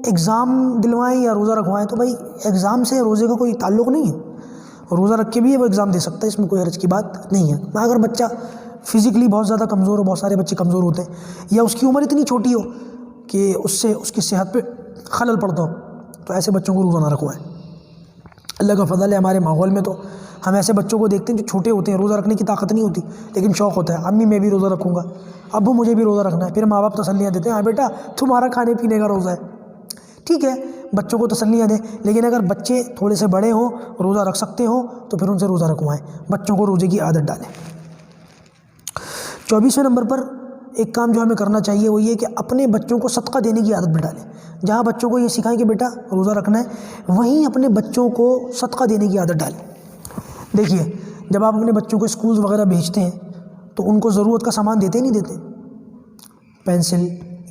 ایگزام دلوائیں یا روزہ رکھوائیں، تو بھائی ایگزام سے روزے کا کوئی تعلق نہیں ہے، روزہ رکھ کے بھی وہ ایگزام دے سکتا ہے، اس میں کوئی حرج کی بات نہیں ہے۔ اگر بچہ فزیکلی بہت زیادہ کمزور ہو، بہت سارے بچے کمزور ہوتے ہیں، یا اس کی عمر اتنی چھوٹی ہو کہ اس سے اس کی صحت پہ خلل پڑتا ہو، تو ایسے بچوں کو روزہ نہ رکھوائیں۔ اللہ کا فضل ہے، ہمارے ماحول میں تو ہم ایسے بچوں کو دیکھتے ہیں جو چھوٹے ہوتے ہیں، روزہ رکھنے کی طاقت نہیں ہوتی، لیکن شوق ہوتا ہے، امی میں بھی روزہ رکھوں گا، ابو مجھے بھی روزہ رکھنا ہے۔ پھر ماں باپ تسلیاں دیتے ہیں، ہاں بیٹا تمہارا کھانے پینے کا روزہ ہے، ٹھیک ہے، بچوں کو تسلیاں دیں، لیکن اگر بچے تھوڑے سے بڑے ہوں، روزہ رکھ سکتے ہوں، تو پھر ان سے روزہ رکھوائیں، بچوں کو روزے کی عادت ڈالیں۔ 24ویں نمبر پر ایک کام جو ہمیں کرنا چاہیے وہ یہ کہ اپنے بچوں کو صدقہ دینے کی عادت بھی ڈالیں۔ جہاں بچوں کو یہ سکھائیں کہ بیٹا روزہ رکھنا ہے، وہیں اپنے بچوں کو صدقہ دینے کی عادت ڈالیں۔ دیکھیے جب آپ اپنے بچوں کو اسکولز وغیرہ بھیجتے ہیں تو ان کو ضرورت کا سامان دیتے نہیں دیتے، پینسل،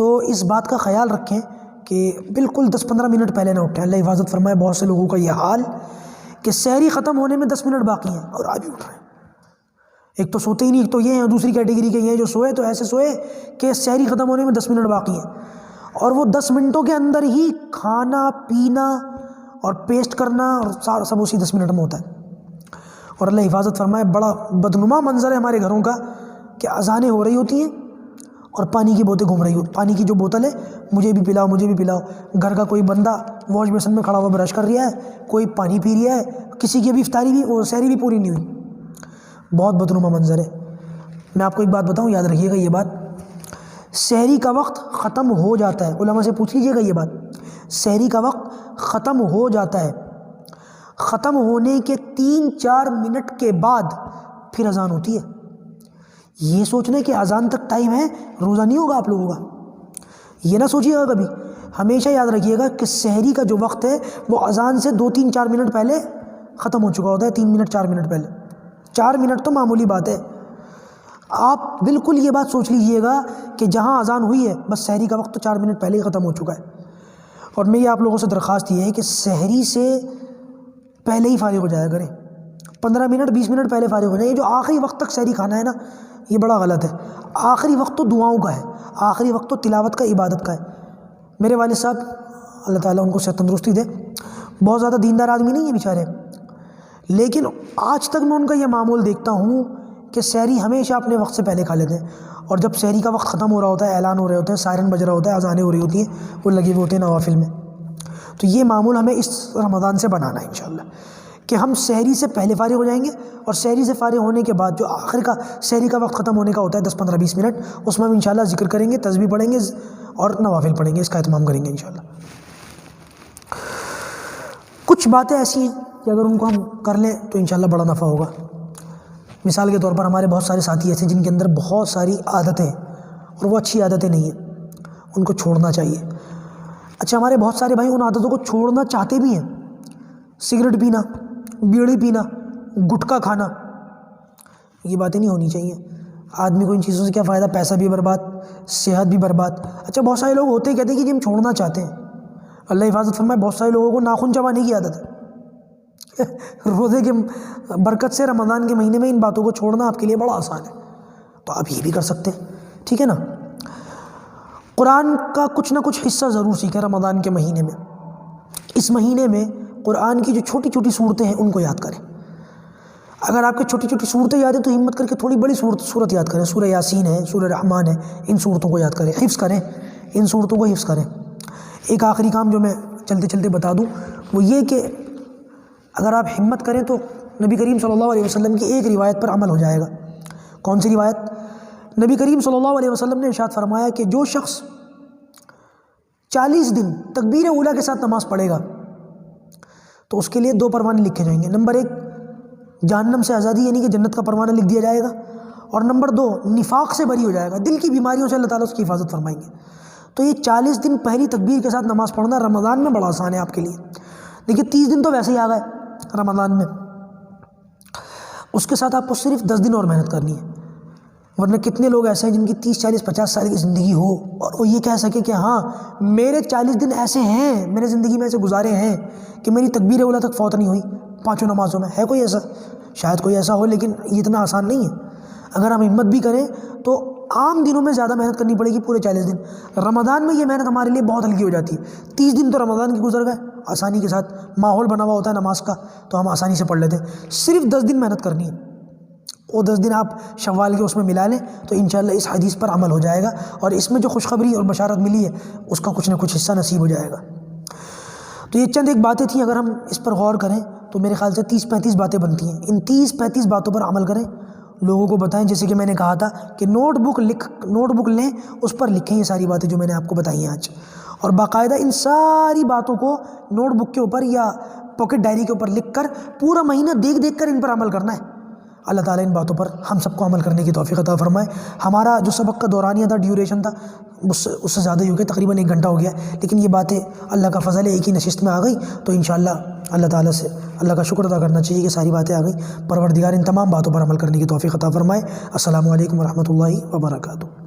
تو اس بات کا خیال رکھیں کہ بالکل 10-15 منٹ پہلے نہ اٹھیں. اللہ حفاظت فرمائے. بہت سے لوگوں کا یہ حال کہ سحری ختم ہونے میں 10 منٹ باقی ہیں اور ابھی اٹھ رہے ہیں. ایک تو سوتے ہی نہیں, ایک تو یہ ہیں, دوسری کیٹیگری کے یہ ہیں جو سوئے تو ایسے سوئے کہ سحری ختم ہونے میں 10 منٹ باقی ہیں, اور وہ 10 منٹوں کے اندر ہی کھانا پینا اور پیسٹ کرنا اور سب اسی 10 منٹ میں ہوتا ہے. اور اللہ حفاظت فرمائے, بڑا بدنما منظر ہے ہمارے گھروں کا کہ اذانیں ہو رہی ہوتی ہیں اور پانی کی بوتلیں گھوم رہی ہوتی, پانی کی جو بوتل ہے مجھے بھی پلاؤ مجھے بھی پلاؤ. گھر کا کوئی بندہ واش بیسن میں کھڑا ہوا برش کر رہا ہے, کوئی پانی پی رہا ہے, کسی کی ابھی افطاری بھی وہ سحری بھی پوری نہیں ہوئی. بہت بدنما منظر ہے. میں آپ کو ایک بات بتاؤں, یاد رکھیے گا یہ بات, سحری کا وقت ختم ہو جاتا ہے. علماء سے پوچھ لیجیے گا یہ بات, سحری کا وقت ختم ہو جاتا ہے, ختم ہونے کے 3-4 منٹ کے بعد پھر اذان ہوتی ہے. یہ سوچنا کہ اذان تک ٹائم ہے, روزہ نہیں ہوگا آپ لوگوں کا, یہ نہ سوچیے گا کبھی. ہمیشہ یاد رکھیے گا کہ سحری کا جو وقت ہے وہ اذان سے 2-3-4 منٹ پہلے ختم ہو چکا ہوتا ہے. 3 منٹ 4 منٹ پہلے, 4 منٹ تو معمولی بات ہے. آپ بالکل یہ بات سوچ لیجئے گا کہ جہاں اذان ہوئی ہے بس سحری کا وقت تو 4 منٹ پہلے ہی ختم ہو چکا ہے. اور میں یہ آپ لوگوں سے درخواست یہ ہے کہ سحری سے پہلے ہی فارغ ہو جایا کریں, 15 منٹ 20 منٹ پہلے فارغ ہو جائیں. یہ جو آخری وقت تک سحری کھانا ہے نا, یہ بڑا غلط ہے. آخری وقت تو دعاؤں کا ہے, آخری وقت تو تلاوت کا, عبادت کا ہے. میرے والد صاحب اللہ تعالیٰ ان کو صحت تندرستی دے, بہت زیادہ دیندار آدمی نہیں ہیں بیچارے, لیکن آج تک میں ان کا یہ معمول دیکھتا ہوں کہ سحری ہمیشہ اپنے وقت سے پہلے کھا لیتے ہیں. اور جب سحری کا وقت ختم ہو رہا ہوتا ہے, اعلان ہو رہے ہوتے ہیں, سائرن بج رہا ہوتا ہے, اذانیں ہو رہی ہوتی ہیں, وہ لگے ہوئے ہوتے ہیں نوافل میں. تو یہ معمول ہمیں اس رمضان سے بنانا ہے انشاءاللہ کہ ہم سحری سے پہلے فارغ ہو جائیں گے, اور سحری سے فارغ ہونے کے بعد جو آخر کا سحری کا وقت ختم ہونے کا ہوتا ہے 10-15-20 منٹ, اس میں ہم انشاءاللہ ذکر کریں گے, تسبیح پڑھیں گے اور نوافل پڑھیں گے. اس کا اہتمام کریں گے انشاءاللہ. کچھ باتیں ایسی ہیں کہ اگر ان کو ہم کر لیں تو انشاءاللہ بڑا نفع ہوگا. مثال کے طور پر ہمارے بہت سارے ساتھی ایسے جن کے اندر بہت ساری عادتیں ہیں اور وہ اچھی عادتیں نہیں ہیں, ان کو چھوڑنا چاہیے. اچھا, ہمارے بہت سارے بھائی ان عادتوں کو چھوڑنا چاہتے بھی ہیں, سگریٹ پینا, بیڑی پینا, گٹکا کھانا, یہ باتیں نہیں ہونی چاہیے. آدمی کو ان چیزوں سے کیا فائدہ, پیسہ بھی برباد, صحت بھی برباد. اچھا, بہت سارے لوگ ہوتے کہتے ہیں کہ جی ہم چھوڑنا چاہتے ہیں. اللہ حفاظت فرمائے, بہت سارے لوگوں کو ناخن چبانے کی عادت ہے. روزے کے برکت سے رمضان کے مہینے میں ان باتوں کو چھوڑنا آپ کے لیے بڑا آسان ہے, تو آپ یہ بھی کر سکتے ہیں. ٹھیک ہے نا. قرآن کا کچھ نہ کچھ حصہ ضرور سیکھیں رمضان کے مہینے میں. اس مہینے میں قرآن کی جو چھوٹی چھوٹی صورتیں ہیں ان کو یاد کریں. اگر آپ کے چھوٹی چھوٹی صورتیں یاد ہیں تو ہمت کر کے تھوڑی بڑی صورت یاد کریں. سورہ یاسین ہے, سورہ رحمان ہے, ان صورتوں کو یاد کریں, حفظ کریں, ان صورتوں کو حفظ کریں. ایک آخری کام جو میں چلتے چلتے بتا دوں وہ یہ کہ اگر آپ ہمت کریں تو نبی کریم صلی اللہ علیہ وسلم کی ایک روایت پر عمل ہو جائے گا. کون سی روایت؟ نبی کریم صلی اللہ علیہ وسلم نے ارشاد فرمایا کہ جو شخص 40 دن تکبیر اولیٰ کے ساتھ نماز پڑھے گا تو اس کے لیے 2 پروانے لکھے جائیں گے. نمبر 1 جہنم سے آزادی, یعنی کہ جنت کا پروانہ لکھ دیا جائے گا, اور نمبر 2 نفاق سے بری ہو جائے گا, دل کی بیماریوں سے اللہ تعالیٰ اس کی حفاظت فرمائیں گے. تو یہ 40 دن پہلی تکبیر کے ساتھ نماز پڑھنا رمضان میں بڑا آسان ہے آپ کے لیے. دیکھیے 30 دن تو ویسے ہی آ گئے رمضان میں, اس کے ساتھ آپ کو صرف 10 دن اور محنت کرنی ہے. ورنہ کتنے لوگ ایسے ہیں جن کی 30 40 50 سال کی زندگی ہو اور وہ یہ کہہ سکے کہ ہاں میرے 40 دن ایسے ہیں, میرے زندگی میں ایسے گزارے ہیں کہ میری تکبیر اولیٰ تک فوت نہیں ہوئی 5 نمازوں میں. ہے کوئی ایسا؟ شاید کوئی ایسا ہو, لیکن یہ اتنا آسان نہیں ہے. اگر ہم ہمت بھی کریں تو عام دنوں میں زیادہ محنت کرنی پڑے گی پورے 40 دن. رمضان میں یہ محنت ہمارے لیے بہت ہلکی ہو جاتی ہے. 30 دن تو رمضان کے گزر گئے آسانی کے ساتھ, ماحول بنا ہوا ہوتا ہے نماز کا تو ہم آسانی سے پڑھ لیتے ہیں. صرف 10 دن محنت کرنی ہے, وہ 10 دن آپ شوال کے اس میں ملا لیں تو انشاءاللہ اس حدیث پر عمل ہو جائے گا, اور اس میں جو خوشخبری اور بشارت ملی ہے اس کا کچھ نہ کچھ حصہ نصیب ہو جائے گا. تو یہ چند ایک باتیں تھیں, اگر ہم اس پر غور کریں تو میرے خیال سے 30-35 باتیں بنتی ہیں. ان 30-35 باتوں پر عمل کریں, لوگوں کو بتائیں. جیسے کہ میں نے کہا تھا کہ نوٹ بک لیں, اس پر لکھیں یہ ساری باتیں جو میں نے آپ کو بتائی ہیں آج, اور باقاعدہ ان ساری باتوں کو نوٹ بک کے اوپر یا پاکٹ ڈائری کے اوپر لکھ کر پورا مہینہ دیکھ کر ان پر عمل کرنا ہے. اللہ تعالیٰ ان باتوں پر ہم سب کو عمل کرنے کی توفیق عطا فرمائے. ہمارا جو سبق کا دورانیہ تھا, ڈیوریشن تھا, اس سے زیادہ ہی ہو گیا, تقریباً 1 گھنٹہ ہو گیا, لیکن یہ باتیں اللہ کا فضل ہے, ایک ہی نشست میں آ گئی. تو انشاءاللہ اللہ تعالیٰ سے اللہ کا شکر ادا کرنا چاہیے کہ ساری باتیں آ گئیں. پروردگار ان تمام باتوں پر عمل کرنے کی توفیق عطا فرمائے. السلام علیکم ورحمۃ اللہ وبرکاتہ.